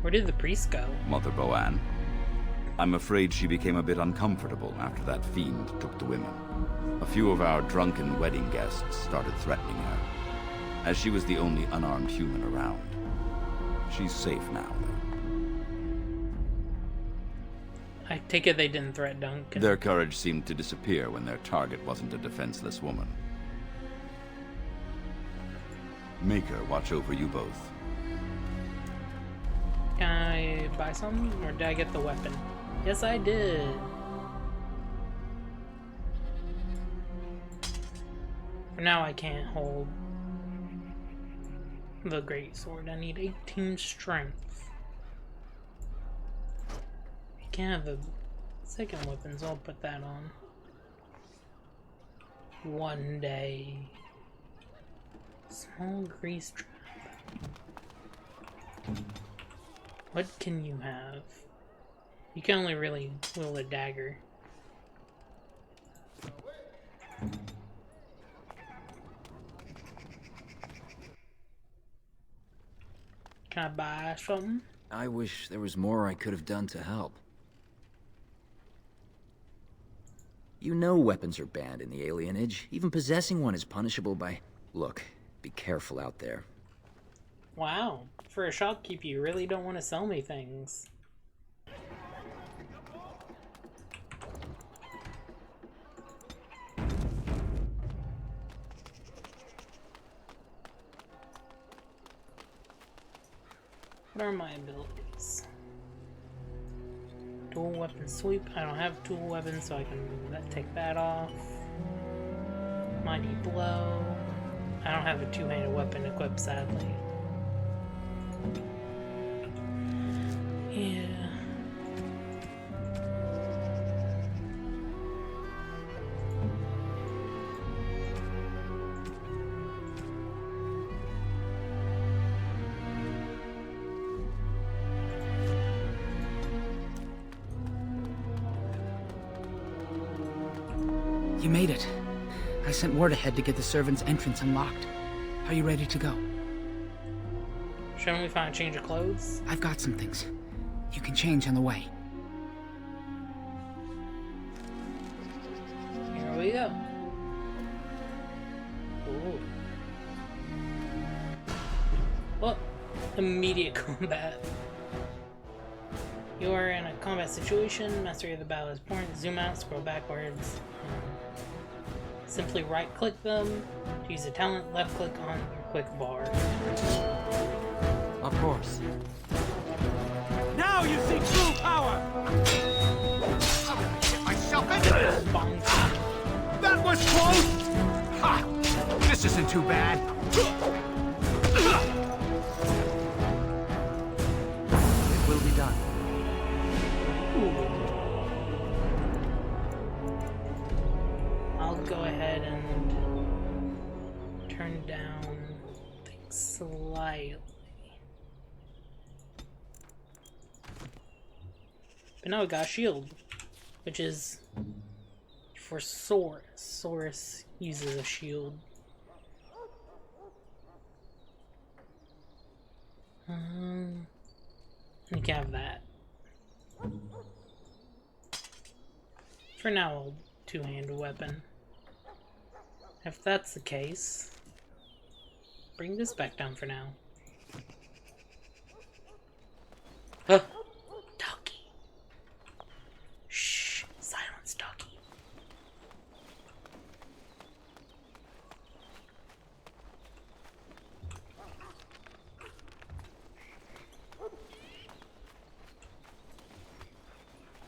Where did the priest go? Mother Boann. I'm afraid she became a bit uncomfortable after that fiend took the women. A few of our drunken wedding guests started threatening her, as she was the only unarmed human around. She's safe now, though. I take it they didn't threat Duncan. Their courage seemed to disappear when their target wasn't a defenseless woman. Make her watch over you both. Can I buy some, or did I get the weapon? Yes, I did. For now, I can't hold the great sword. I need 18 strength. I can't have the second weapon, so I'll put that on. One day. Small grease trap. What can you have? You can only really wield a dagger. Can I buy something? I wish there was more I could have done to help. You know weapons are banned in the alienage. Even possessing one is punishable by... Look, be careful out there. Wow. For a shopkeep, you really don't want to sell me things. What are my abilities? Dual weapon sweep. I don't have dual weapons, so I can take that off. Mighty blow. I don't have a two-handed weapon equipped, sadly. Yeah. You made it. I sent word ahead to get the servants' entrance unlocked. Are you ready to go? Shouldn't we find a change of clothes? I've got some things. You can change on the way. Here we go. Ooh. Oh, immediate combat. You are in a combat situation. Mastery of the battle is important. Zoom out, scroll backwards. Simply right-click them. To use a talent, left-click on your quick bar. Of course. Now you see true power! I'm gonna get myself into this! That was close! Ha! This isn't too bad. It will be done. I'll go ahead and turn down things slightly. But now we got a shield, which is for Saurus. Saurus uses a shield. You can have that. For now, I'll two-handed weapon. If that's the case, bring this back down for now. Huh. Doggy. Shh. Silence, doggy.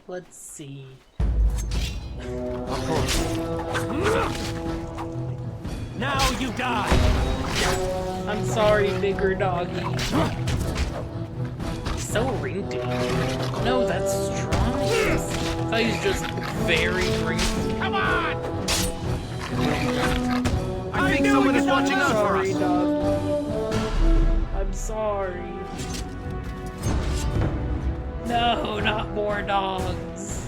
Let's see. Of course. Now you die! I'm sorry, bigger doggy. He's so wrinkly. No, that's strong. I thought he was just very wrinkly. Come on! I think someone is watching out for us! Doggy. I'm sorry. No, not more dogs.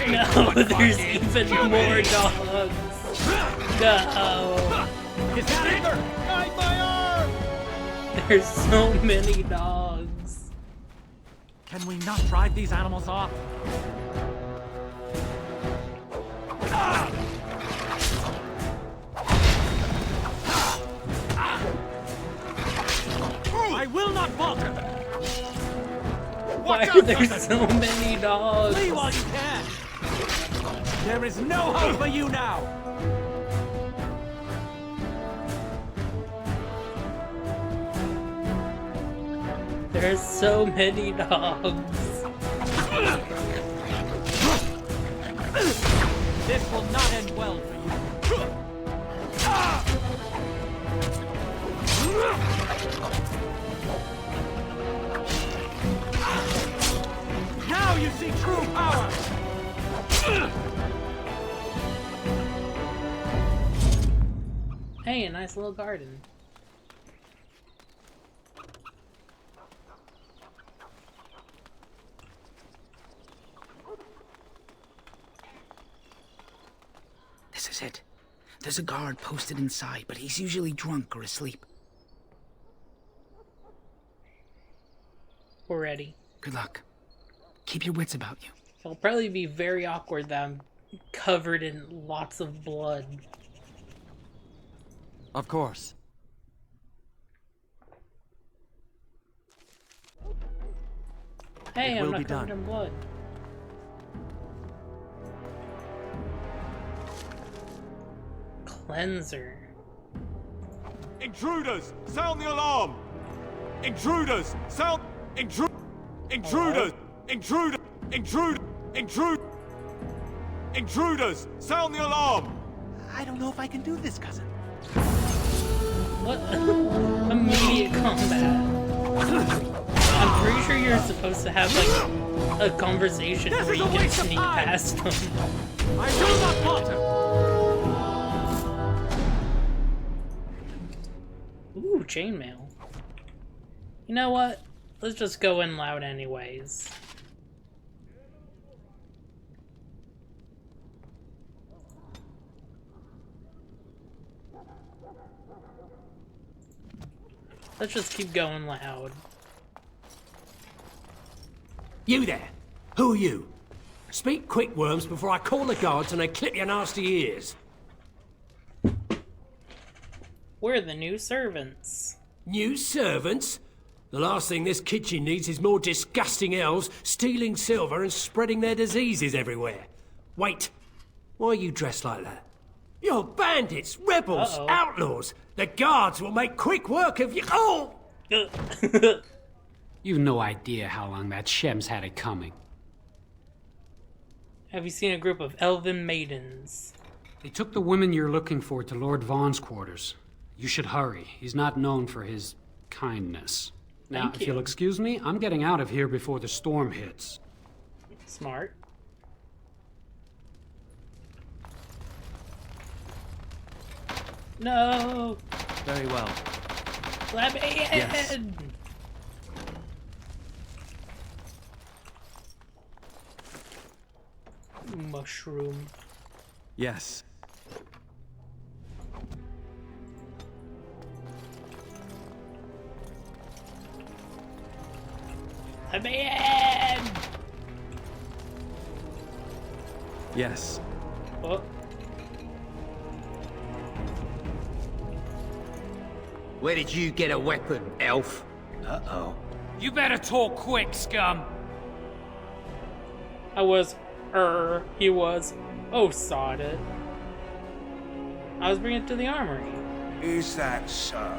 No, there's even more dogs. No. Is that it? Guide my arm! There's so many dogs. Can we not drive these animals off? will not falter! Why are there so many dogs? Flee while you can! There is no hope for you now! There's so many dogs. This will not end well for you. Now you see true power! Hey, a nice little garden. This is it. There's a guard posted inside, but he's usually drunk or asleep. We're ready. Good luck. Keep your wits about you. It'll probably be very awkward that I'm covered in lots of blood. Of course. Hey, It I'm will not be covered done. in blood. Cleanser. Intruders! Sound the alarm! Intruders! Sound... Intruders! Intruder! Intruders! Sound the alarm! I don't know if I can do this, cousin. What? Immediate combat. I'm pretty sure you're supposed to have, like, a conversation where you can sneak past them. I will not falter! Ooh, chainmail. You know what? Let's just go in loud anyways. Let's just keep going loud. You there! Who are you? Speak quick, worms, before I call the guards and they clip your nasty ears. We're the new servants. New servants? The last thing this kitchen needs is more disgusting elves stealing silver and spreading their diseases everywhere. Wait, why are you dressed like that? You're bandits, rebels, outlaws. The guards will make quick work of you. Oh! You've no idea how long that Shem's had it coming. Have you seen a group of elven maidens? They took the women you're looking for to Lord Vaughn's quarters. You should hurry. He's not known for his kindness. Now, Thank if you. you'll excuse me, I'm getting out of here before the storm hits. Smart. No! Very well. Let me in! Yes. Mushroom. Yes. Let me in! Yes. Oh. Where did you get a weapon, elf? Uh-oh. You better talk quick, scum! I was, he was, sod it. I was bringing it to the armory. Is that so?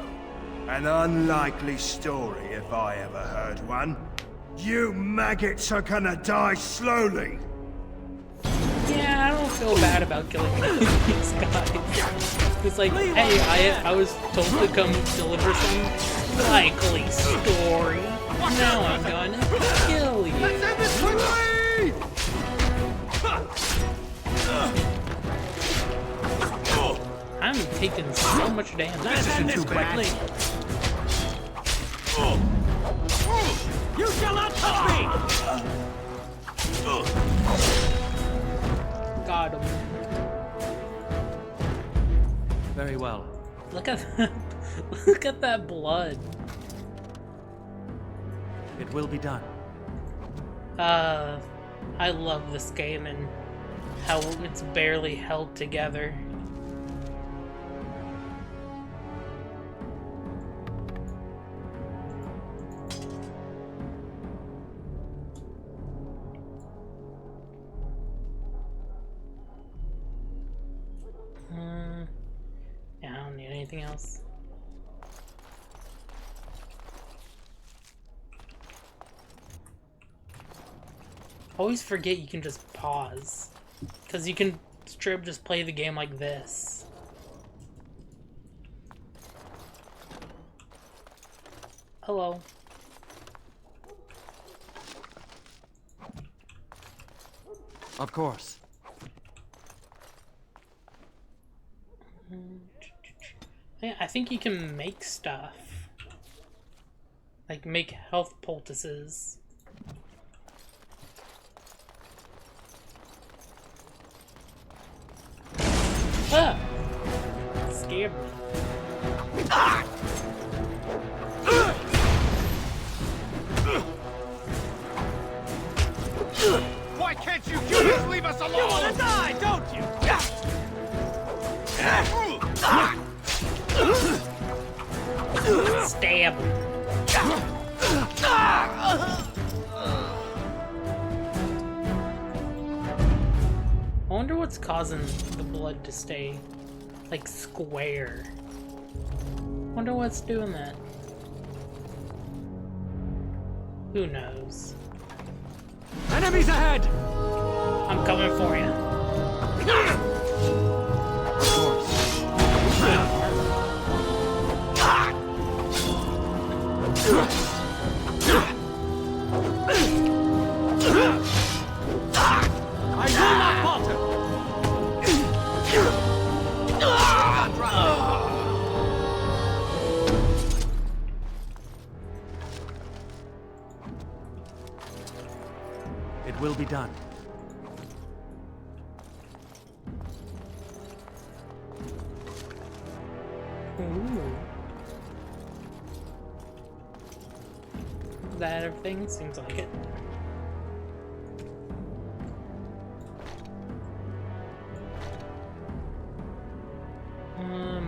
An unlikely story if I ever heard one. You maggots are gonna die slowly. Yeah, I don't feel bad about killing these guys. It's like, hey, I was told to come deliver some likely story. Now I'm gonna kill you. Let's end this quickly! I'm taking so much damage. Let's end this quickly! You shall not touch me! Got him. Very well. Look at that. Look at that blood. It will be done. I love this game and how it's barely held together. anything else. Always forget you can just pause. Because you can straight up just play the game like this. Hello. Of course. Yeah, I think you can make stuff. Like make health poultices. Ah! Scared me. Ah! Why can't you humans leave us alone? You wanna die, don't you? Stab. I wonder what's causing the blood to stay like square. Wonder what's doing that. Who knows? Enemies ahead! I'm coming for you. I will not falter! It will be done. Ooh. Is that everything? Seems like it.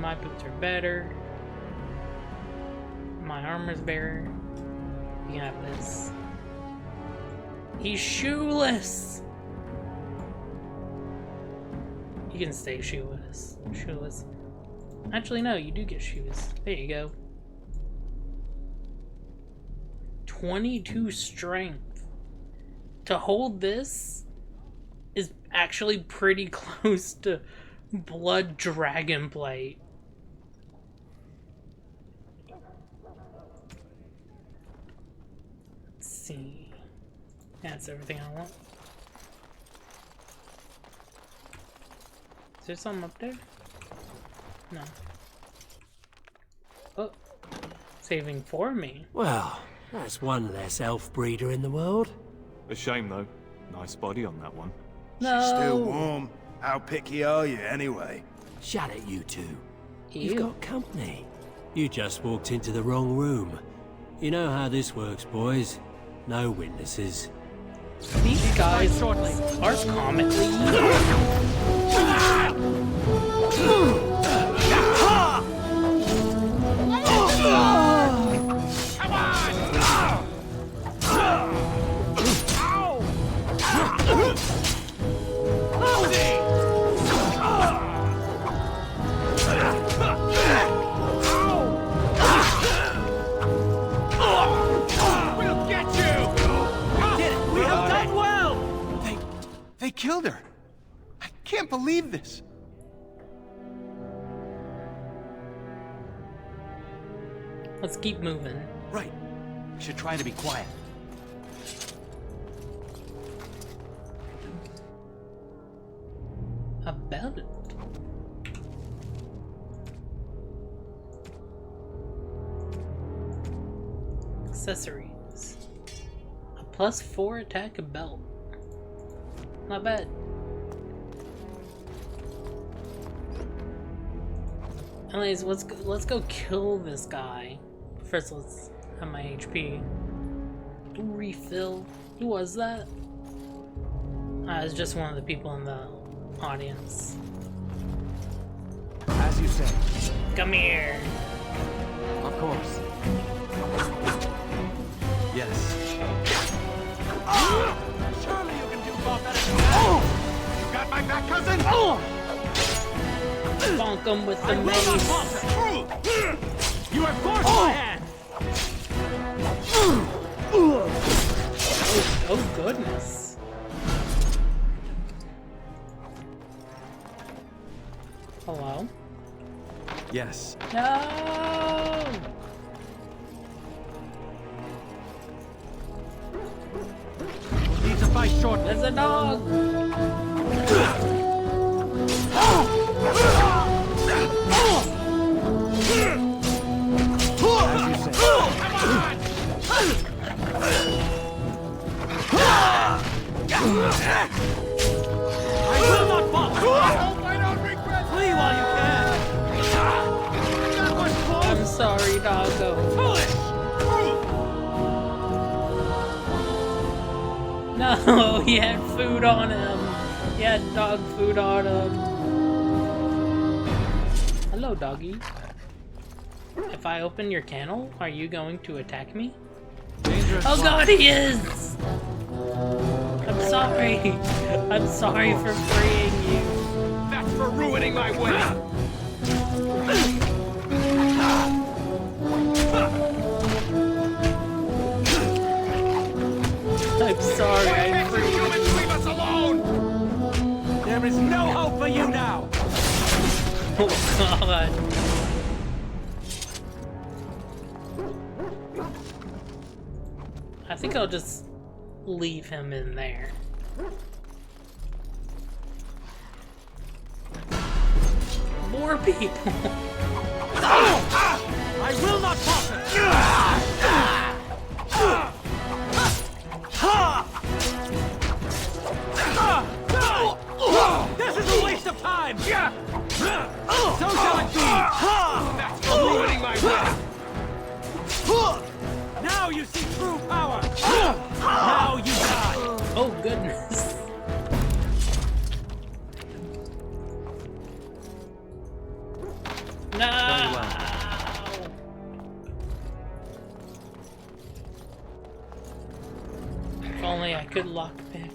My boots are better. My armor's better. You can have this. He's shoeless! You can stay shoeless. Shoeless. Actually, no, you do get shoes. There you go. 22 strength. To hold this is actually pretty close to Blood Dragon Plate. Let's see. That's everything I want. Is there something up there? No. Oh. Saving for me. Well, that's one less elf breeder in the world. A shame, though. Nice body on that one. No. She's still warm. How picky are you, anyway? Shut it, you two. Ew. You've got company. You just walked into the wrong room. You know how this works, boys. No witnesses. These guys are comically They killed her. I can't believe this. Let's keep moving. Right. We should try to be quiet. A belt. Accessories. A +4 attack belt. Not bad. Anyways, let's go kill this guy. First, let's have my HP refill. Who was that? It's just one of the people in the audience. As you say. Come here. Of course. Yes. Surely you can do far better than that. You got my back, cousin? bonk him with the I will not mace. falter. You have forced my hand. Oh goodness. Hello? Yes. No! Need to fight short. There's a dog! I will not fall. I hope I don't regret. Flee while you can. That was close. I'm sorry, doggo. No, he had food on him. He had dog food on him. Hello, doggy. If I open your kennel, are you going to attack me? Oh god, he is! I'm sorry. I'm sorry for freeing you. That's for ruining my wedding. I'm sorry, I freed you. Leave us alone. There is no hope for you now. Oh god. I think I'll just leave him in there. More people. I will not falter. This is a waste of time. So shall it be. That's for ruining my wedding. Now you see true power. Now you die. Oh goodness. No. If only I could lockpick.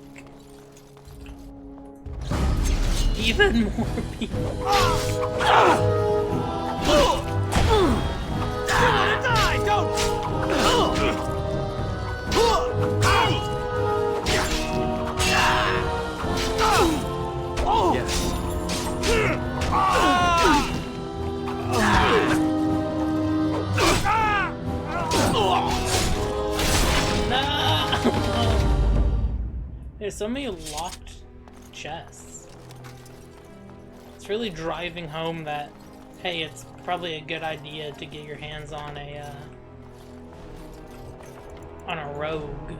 Even more people. You're gonna die, don't. Yes. There's so many locked chests. It's really driving home that, hey, it's probably a good idea to get your hands on a rogue.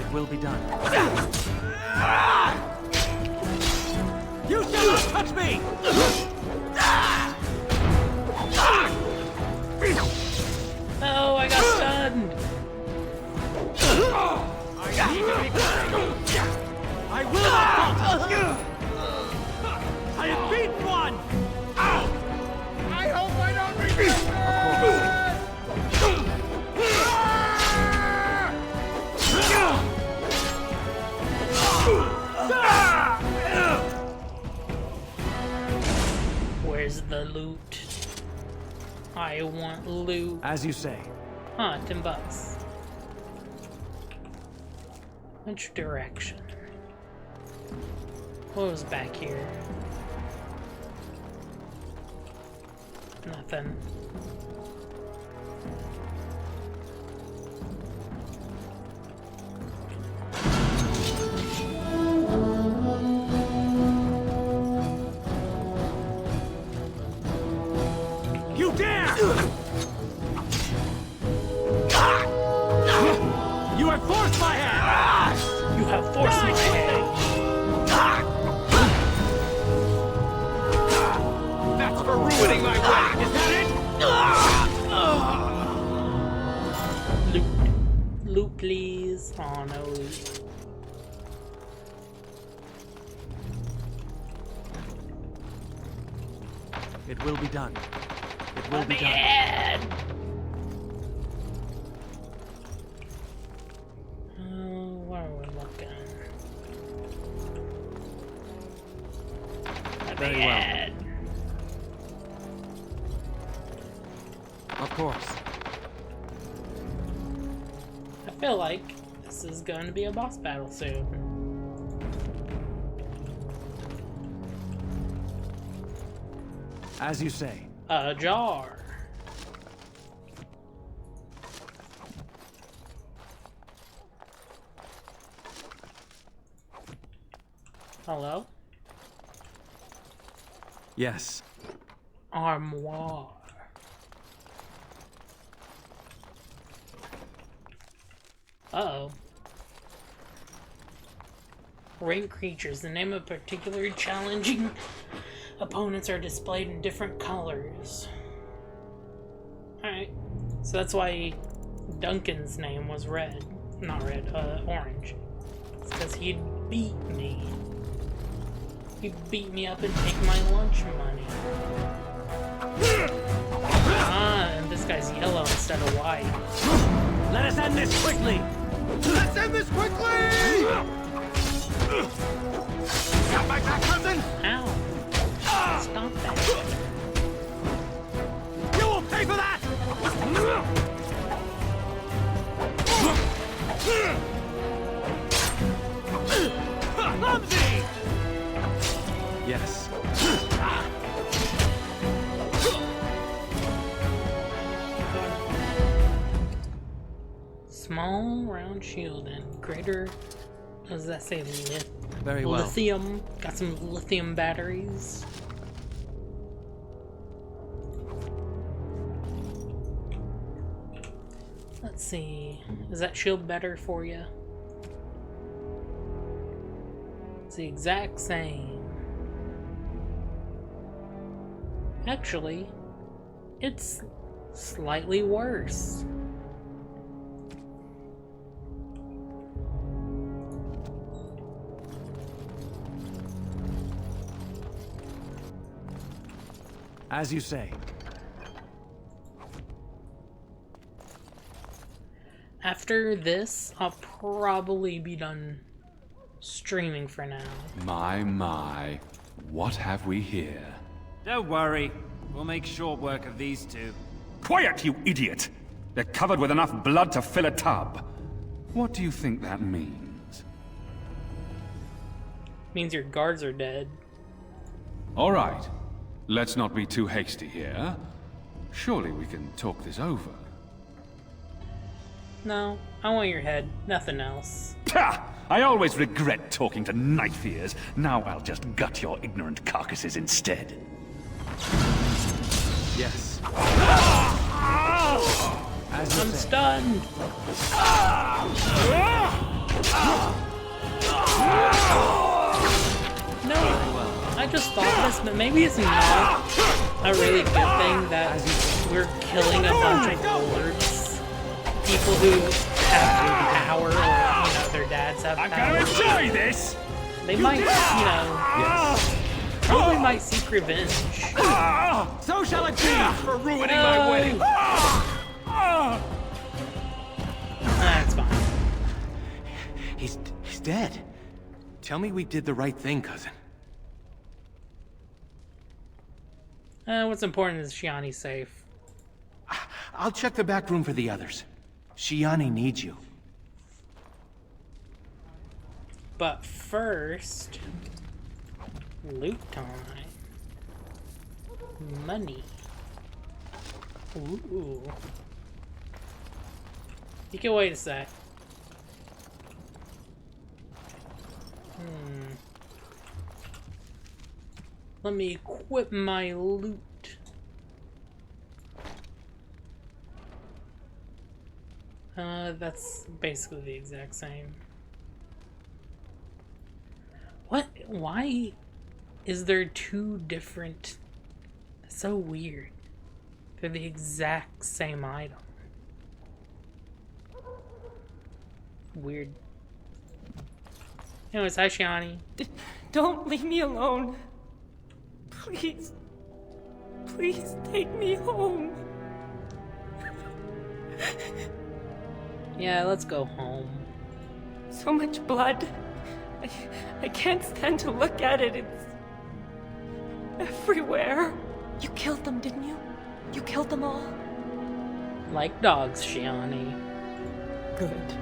It will be done. You shall not touch me! No, I got stunned! I need to be quick. I will not falter! I have beaten one! I hope I don't regret Where's the loot? I want loot. As you say. Huh, $10. Which direction? What was back here? Nothing. You dare! You have forced my hand! You have forced my hand! That's for ruining my wedding, is that it? Loot. Loot, please. Oh, no loot. It will be done. It will be done. Where are we looking? Very bad. Of course. I feel like this is going to be a boss battle soon. As you say. A jar. Hello? Yes. Armoire. Uh-oh. Rank creatures. The name of particularly challenging opponents are displayed in different colors. Alright. So that's why Duncan's name was red. Not red, orange. It's because he'd beat me. He'd beat me up and take my lunch money. Ah, and this guy's yellow instead of white. Let us end this quickly! Let's end this quickly! Got my back, cousin? Ow. Stop that. You will pay for that! Clumsy! Yes. Small round shield and greater. What does that say? Very well. Lithium. Got some lithium batteries. Let's see. Is that shield better for you? It's the exact same. Actually, it's slightly worse. As you say. After this, I'll probably be done streaming for now. My. What have we here? Don't worry. We'll make short work of these two. Quiet, you idiot! They're covered with enough blood to fill a tub. What do you think that means? Means your guards are dead. All right. Let's not be too hasty here. Surely we can talk this over. No, I want your head, nothing else. Ha! I always regret talking to knife ears. Now I'll just gut your ignorant carcasses instead. Yes. I'm stunned. No, I just thought this, but maybe it's not a really good thing that we're killing a bunch of lords. People who have power, or, you know, their dads have power. I'm gonna enjoy this! They might, you know, probably might seek revenge. So shall it be for ruining my wedding! That's fine. He's dead. Tell me we did the right thing, cousin. What's important is Shiani's safe. I'll check the back room for the others. Shiani needs you. But first, loot time. Money. Ooh. You can wait a sec. Let me equip my loot. That's basically the exact same. What? Why is there two different... That's so weird. They're the exact same item. Weird. Anyways, hi Shiani. Don't leave me alone. Please. Please take me home. Yeah, let's go home. So much blood. I can't stand to look at it. everywhere. You killed them, didn't you? You killed them all? Like dogs, Shiani. Good.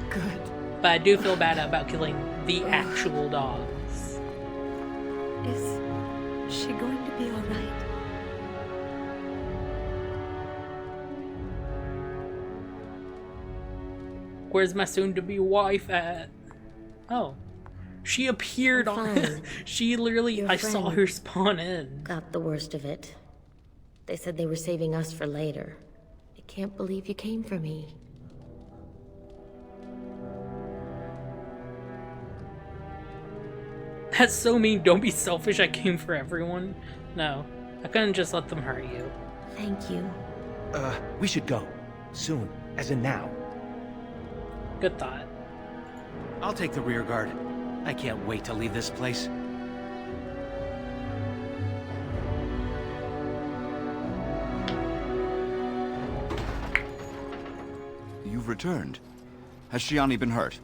Good. But I do feel bad about killing the actual dogs. Is she going to be alright? Where's my soon-to-be wife at? Oh. She appeared on... She literally... I saw her spawn in. Got the worst of it. They said they were saving us for later. I can't believe you came for me. That's so mean. Don't be selfish. I came for everyone. No. I couldn't just let them hurt you. Thank you. We should go. Soon. As in now. Good thought. I'll take the rear guard. I can't wait to leave this place. You've returned. Has Shiani been hurt?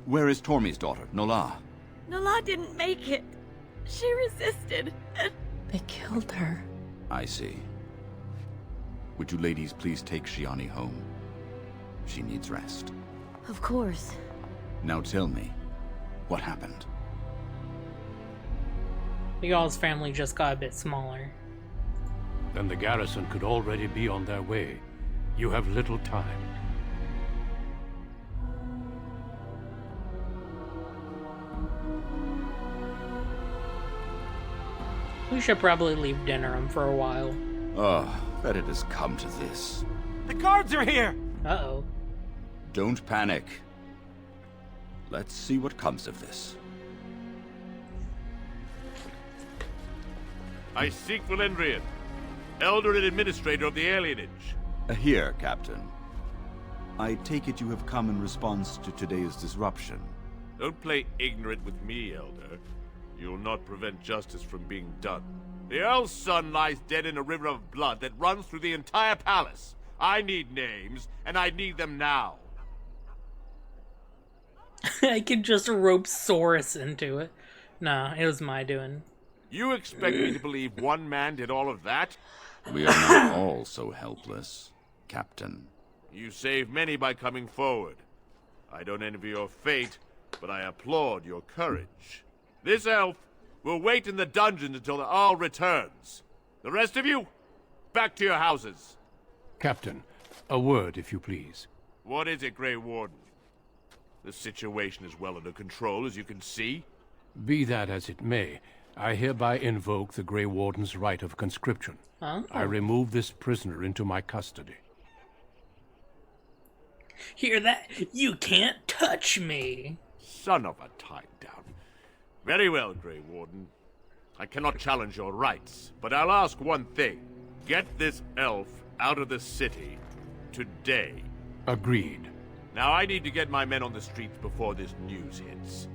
Where is Tormi's daughter, Nola? Nola didn't make it. She resisted. They killed her. I see. Would you ladies please take Shiani home? She needs rest. Of course. Now tell me, what happened? Y'all's family just got a bit smaller. Then the garrison could already be on their way. You have little time. We should probably leave Dinnerham for a while. Oh, that it has come to this. The guards are here! Uh-oh. Don't panic. Let's see what comes of this. I seek Valendrian, Elder and Administrator of the Alienage. Here, Captain. I take it you have come in response to today's disruption. Don't play ignorant with me, Elder. You'll not prevent justice from being done. The Earl's son lies dead in a river of blood that runs through the entire palace. I need names, and I need them now. I could just rope Saurus into it. Nah, it was my doing. You expect me to believe one man did all of that? We are not all so helpless, Captain. You saved many by coming forward. I don't envy your fate, but I applaud your courage. This elf will wait in the dungeons until the Earl returns. The rest of you, back to your houses. Captain, a word, if you please. What is it, Grey Warden? The situation is well under control, as you can see. Be that as it may, I hereby invoke the Grey Warden's right of conscription. Huh? I remove this prisoner into my custody. Hear that? You can't touch me. Son of a tied down. Very well, Grey Warden. I cannot challenge your rights, but I'll ask one thing. Get this elf out of the city today. Agreed. Now I need to get my men on the streets before this news hits.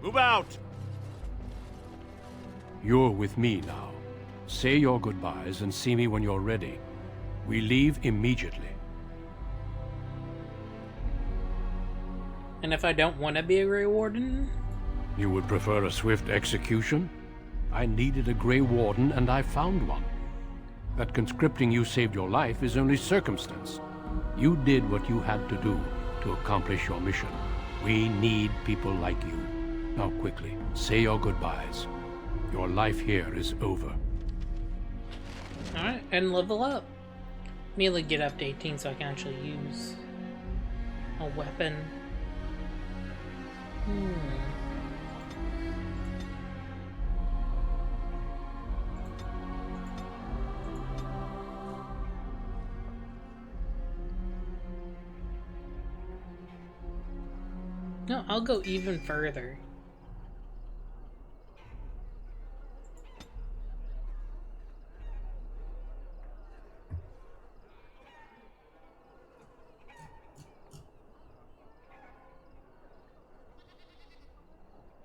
Move out! You're with me now. Say your goodbyes and see me when you're ready. We leave immediately. And if I don't want to be a Grey Warden? You would prefer a swift execution? I needed a Grey Warden, and I found one. That conscripting you saved your life is only circumstance. You did what you had to do to accomplish your mission. We need people like you. Now quickly, say your goodbyes. Your life here is over. Alright, and level up. Immediately get up to 18 so I can actually use a weapon. No, I'll go even further.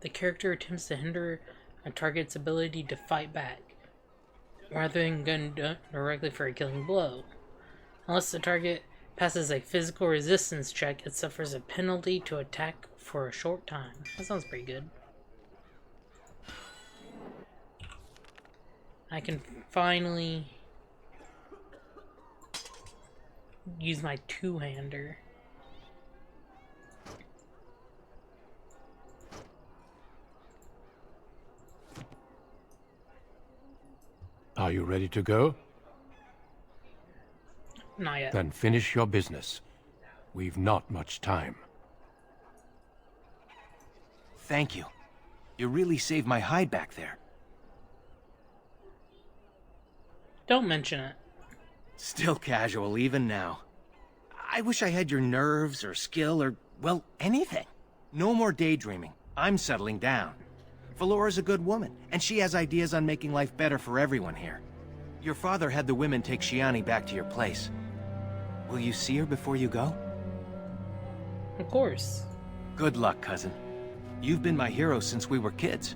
The character attempts to hinder a target's ability to fight back, rather than going directly for a killing blow. Unless the target passes a physical resistance check, it suffers a penalty to attack for a short time. That sounds pretty good. I can finally use my two-hander. Are you ready to go? Not yet. Then finish your business. We've not much time. Thank you. You really saved my hide back there. Don't mention it. Still casual, even now. I wish I had your nerves or skill or, well, anything. No more daydreaming. I'm settling down. Valora's a good woman, and she has ideas on making life better for everyone here. Your father had the women take Shiani back to your place. Will you see her before you go? Of course. Good luck, cousin. You've been my hero since we were kids.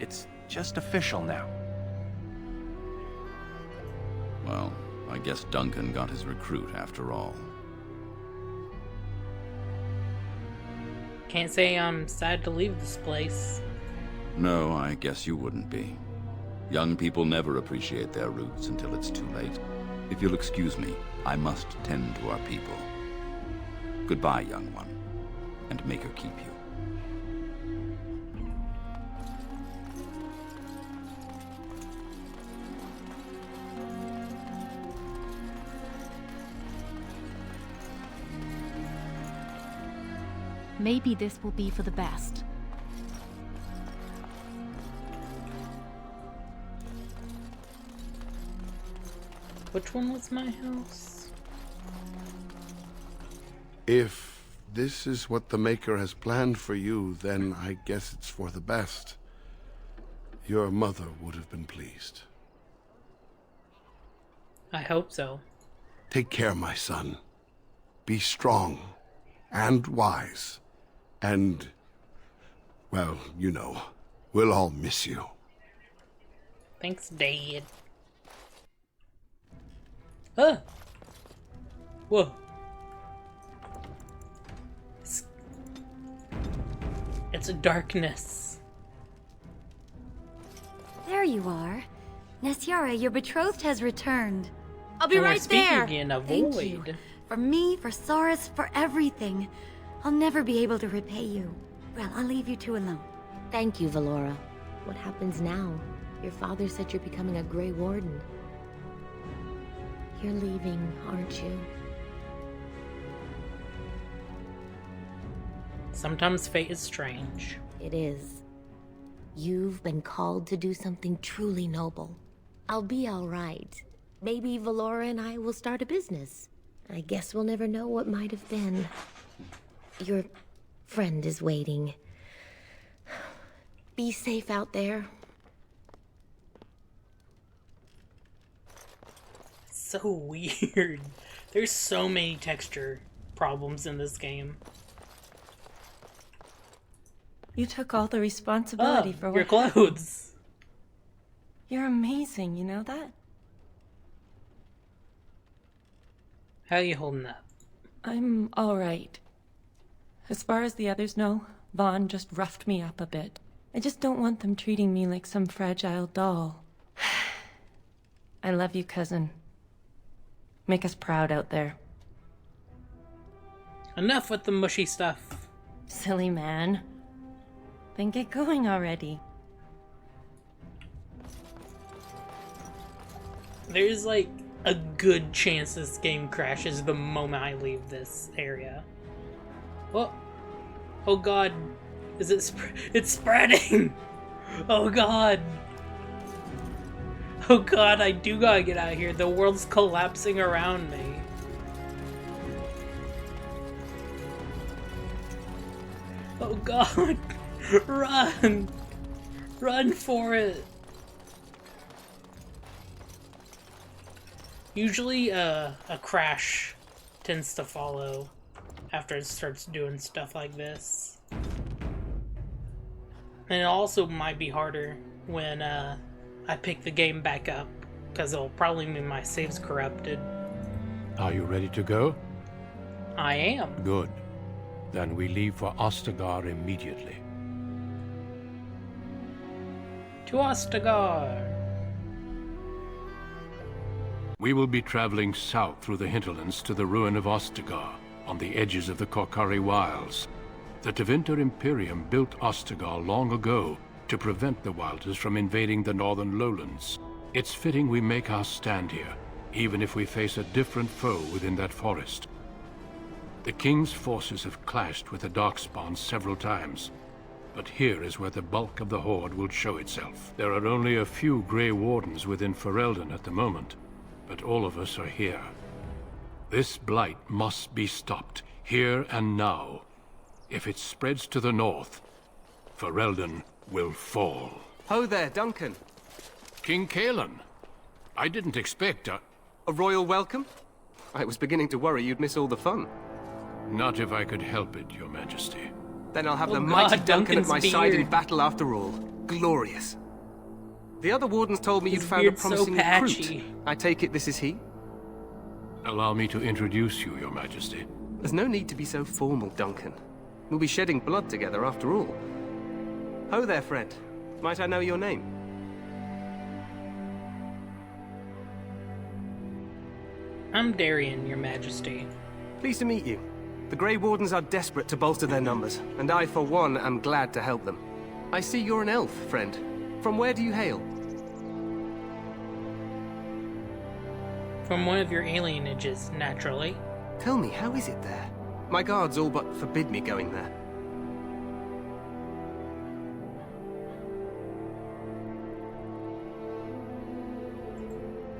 It's just official now. Well, I guess Duncan got his recruit after all. Can't say I'm sad to leave this place. No, I guess you wouldn't be. Young people never appreciate their roots until it's too late. If you'll excuse me, I must tend to our people. Goodbye, young one, and make her keep you. Maybe this will be for the best. Which one was my house? If this is what the Maker has planned for you, then I guess it's for the best. Your mother would have been pleased. I hope so. Take care, my son. Be strong and wise. And, well, you know, we'll all miss you. Thanks, Dad. Ah! Whoa. It's a darkness. There you are. Nesyara, your betrothed has returned. I'll be And we're right speaking there. in a Thank void. you. For me, for Saurus, for everything. I'll never be able to repay you. Well, I'll leave you two alone. Thank you, Valora. What happens now? Your father said you're becoming a Grey Warden. You're leaving, aren't you? Sometimes fate is strange. It is. You've been called to do something truly noble. I'll be all right. Maybe Valora and I will start a business. I guess we'll never know what might have been. Your friend is waiting. Be safe out there. So weird. There's so many texture problems in this game. You took all the responsibility for your what clothes. You're amazing, you know that? How are you holding up? I'm all right. As far as the others know, Vaughn just roughed me up a bit. I just don't want them treating me like some fragile doll. I love you, cousin. Make us proud out there. Enough with the mushy stuff. Silly man. Then get going already. There's like a good chance this game crashes the moment I leave this area. Oh, oh god. Is it it's spreading! Oh god. Oh god, I do gotta get out of here. The world's collapsing around me. Oh god. Run! Run for it! Usually a crash tends to follow after it starts doing stuff like this. And it also might be harder when I pick the game back up, because it'll probably mean my save's corrupted. Are you ready to go? I am. Good. Then we leave for Ostagar immediately. To Ostagar! We will be traveling south through the hinterlands to the ruin of Ostagar, on the edges of the Korkari Wilds. The Tevinter Imperium built Ostagar long ago to prevent the Wilders from invading the northern lowlands. It's fitting we make our stand here, even if we face a different foe within that forest. The King's forces have clashed with the Darkspawn several times, but here is where the bulk of the Horde will show itself. There are only a few Grey Wardens within Ferelden at the moment, but all of us are here. This blight must be stopped, here and now. If it spreads to the north, Ferelden will fall. Ho there, Duncan. King Kalen. I didn't expect a royal welcome? I was beginning to worry you'd miss all the fun. Not if I could help it, Your Majesty. Then I'll have the mighty Duncan at my side in battle after all. Glorious. The other wardens told me you'd found a promising recruit. I take it this is he? Allow me to introduce you, Your Majesty. There's no need to be so formal, Duncan. We'll be shedding blood together after all. Ho there, friend. Might I know your name? I'm Darian, Your Majesty. Pleased to meet you. The Grey Wardens are desperate to bolster their numbers, and I, for one, am glad to help them. I see you're an elf, friend. From where do you hail? From one of your alienages, naturally. Tell me, how is it there? My guards all but forbid me going there.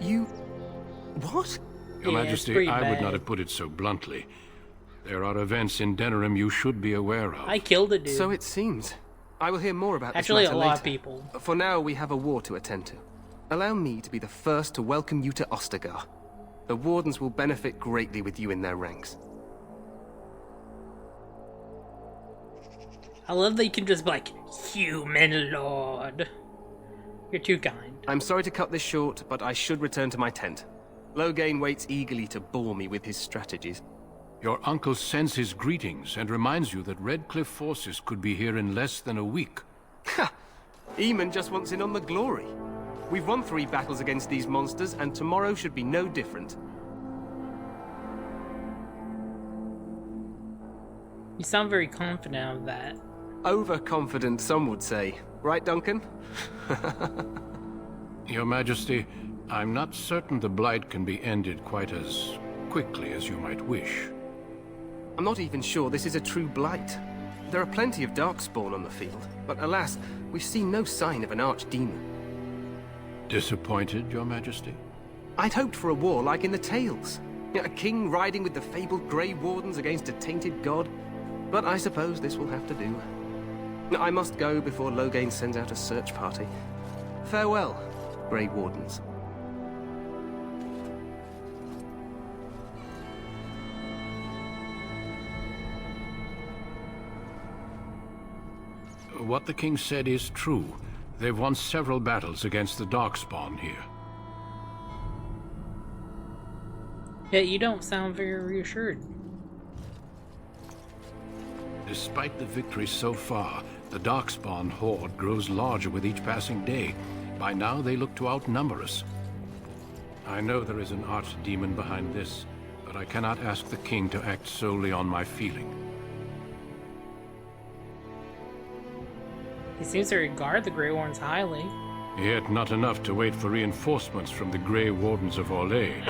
You... what? Your Majesty, I would not have put it so bluntly. There are events in Denerim you should be aware of. I killed a dude. So it seems. I will hear more about Actually, this matter a lot later. of people. For now, we have a war to attend to. Allow me to be the first to welcome you to Ostagar. The Wardens will benefit greatly with you in their ranks. I love that you can just be like, human lord. You're too kind. I'm sorry to cut this short, but I should return to my tent. Loghain waits eagerly to bore me with his strategies. Your uncle sends his greetings and reminds you that Redcliffe forces could be here in less than a week. Ha! Eamon just wants in on the glory. We've won 3 battles against these monsters, and tomorrow should be no different. You sound very confident of that. Overconfident, some would say. Right, Duncan? Your Majesty, I'm not certain the Blight can be ended quite as quickly as you might wish. I'm not even sure this is a true blight. There are plenty of Darkspawn on the field, but alas, we've seen no sign of an archdemon. Disappointed, Your Majesty? I'd hoped for a war like in the tales. A king riding with the fabled Grey Wardens against a tainted god. But I suppose this will have to do. I must go before Loghain sends out a search party. Farewell, Grey Wardens. What the king said is true. They've won several battles against the Darkspawn here. Yet you don't sound very reassured. Despite the victory so far, the Darkspawn horde grows larger with each passing day. By now, they look to outnumber us. I know there is an archdemon behind this, but I cannot ask the king to act solely on my feeling. He seems to regard the Grey Wardens highly. Yet not enough to wait for reinforcements from the Grey Wardens of Orlais.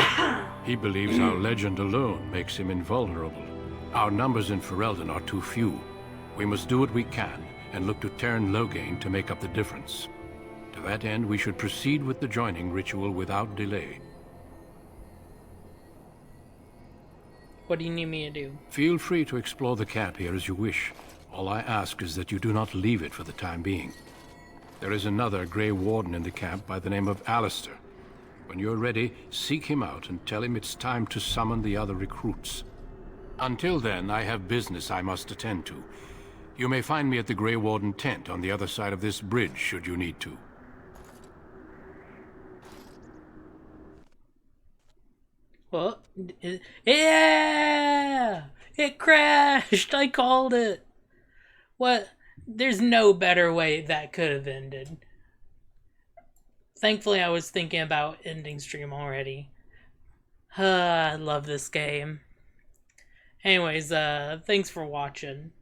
He believes our legend alone makes him invulnerable. Our numbers in Ferelden are too few. We must do what we can, and look to Teyrn Loghain to make up the difference. To that end, we should proceed with the joining ritual without delay. What do you need me to do? Feel free to explore the camp here as you wish. All I ask is that you do not leave it for the time being. There is another Grey Warden in the camp by the name of Alistair. When you're ready, seek him out and tell him it's time to summon the other recruits. Until then, I have business I must attend to. You may find me at the Grey Warden tent on the other side of this bridge, should you need to. What? Yeah! It crashed! I called it! What? There's no better way that could have ended. Thankfully, I was thinking about ending stream already. I love this game. Anyways, thanks for watching.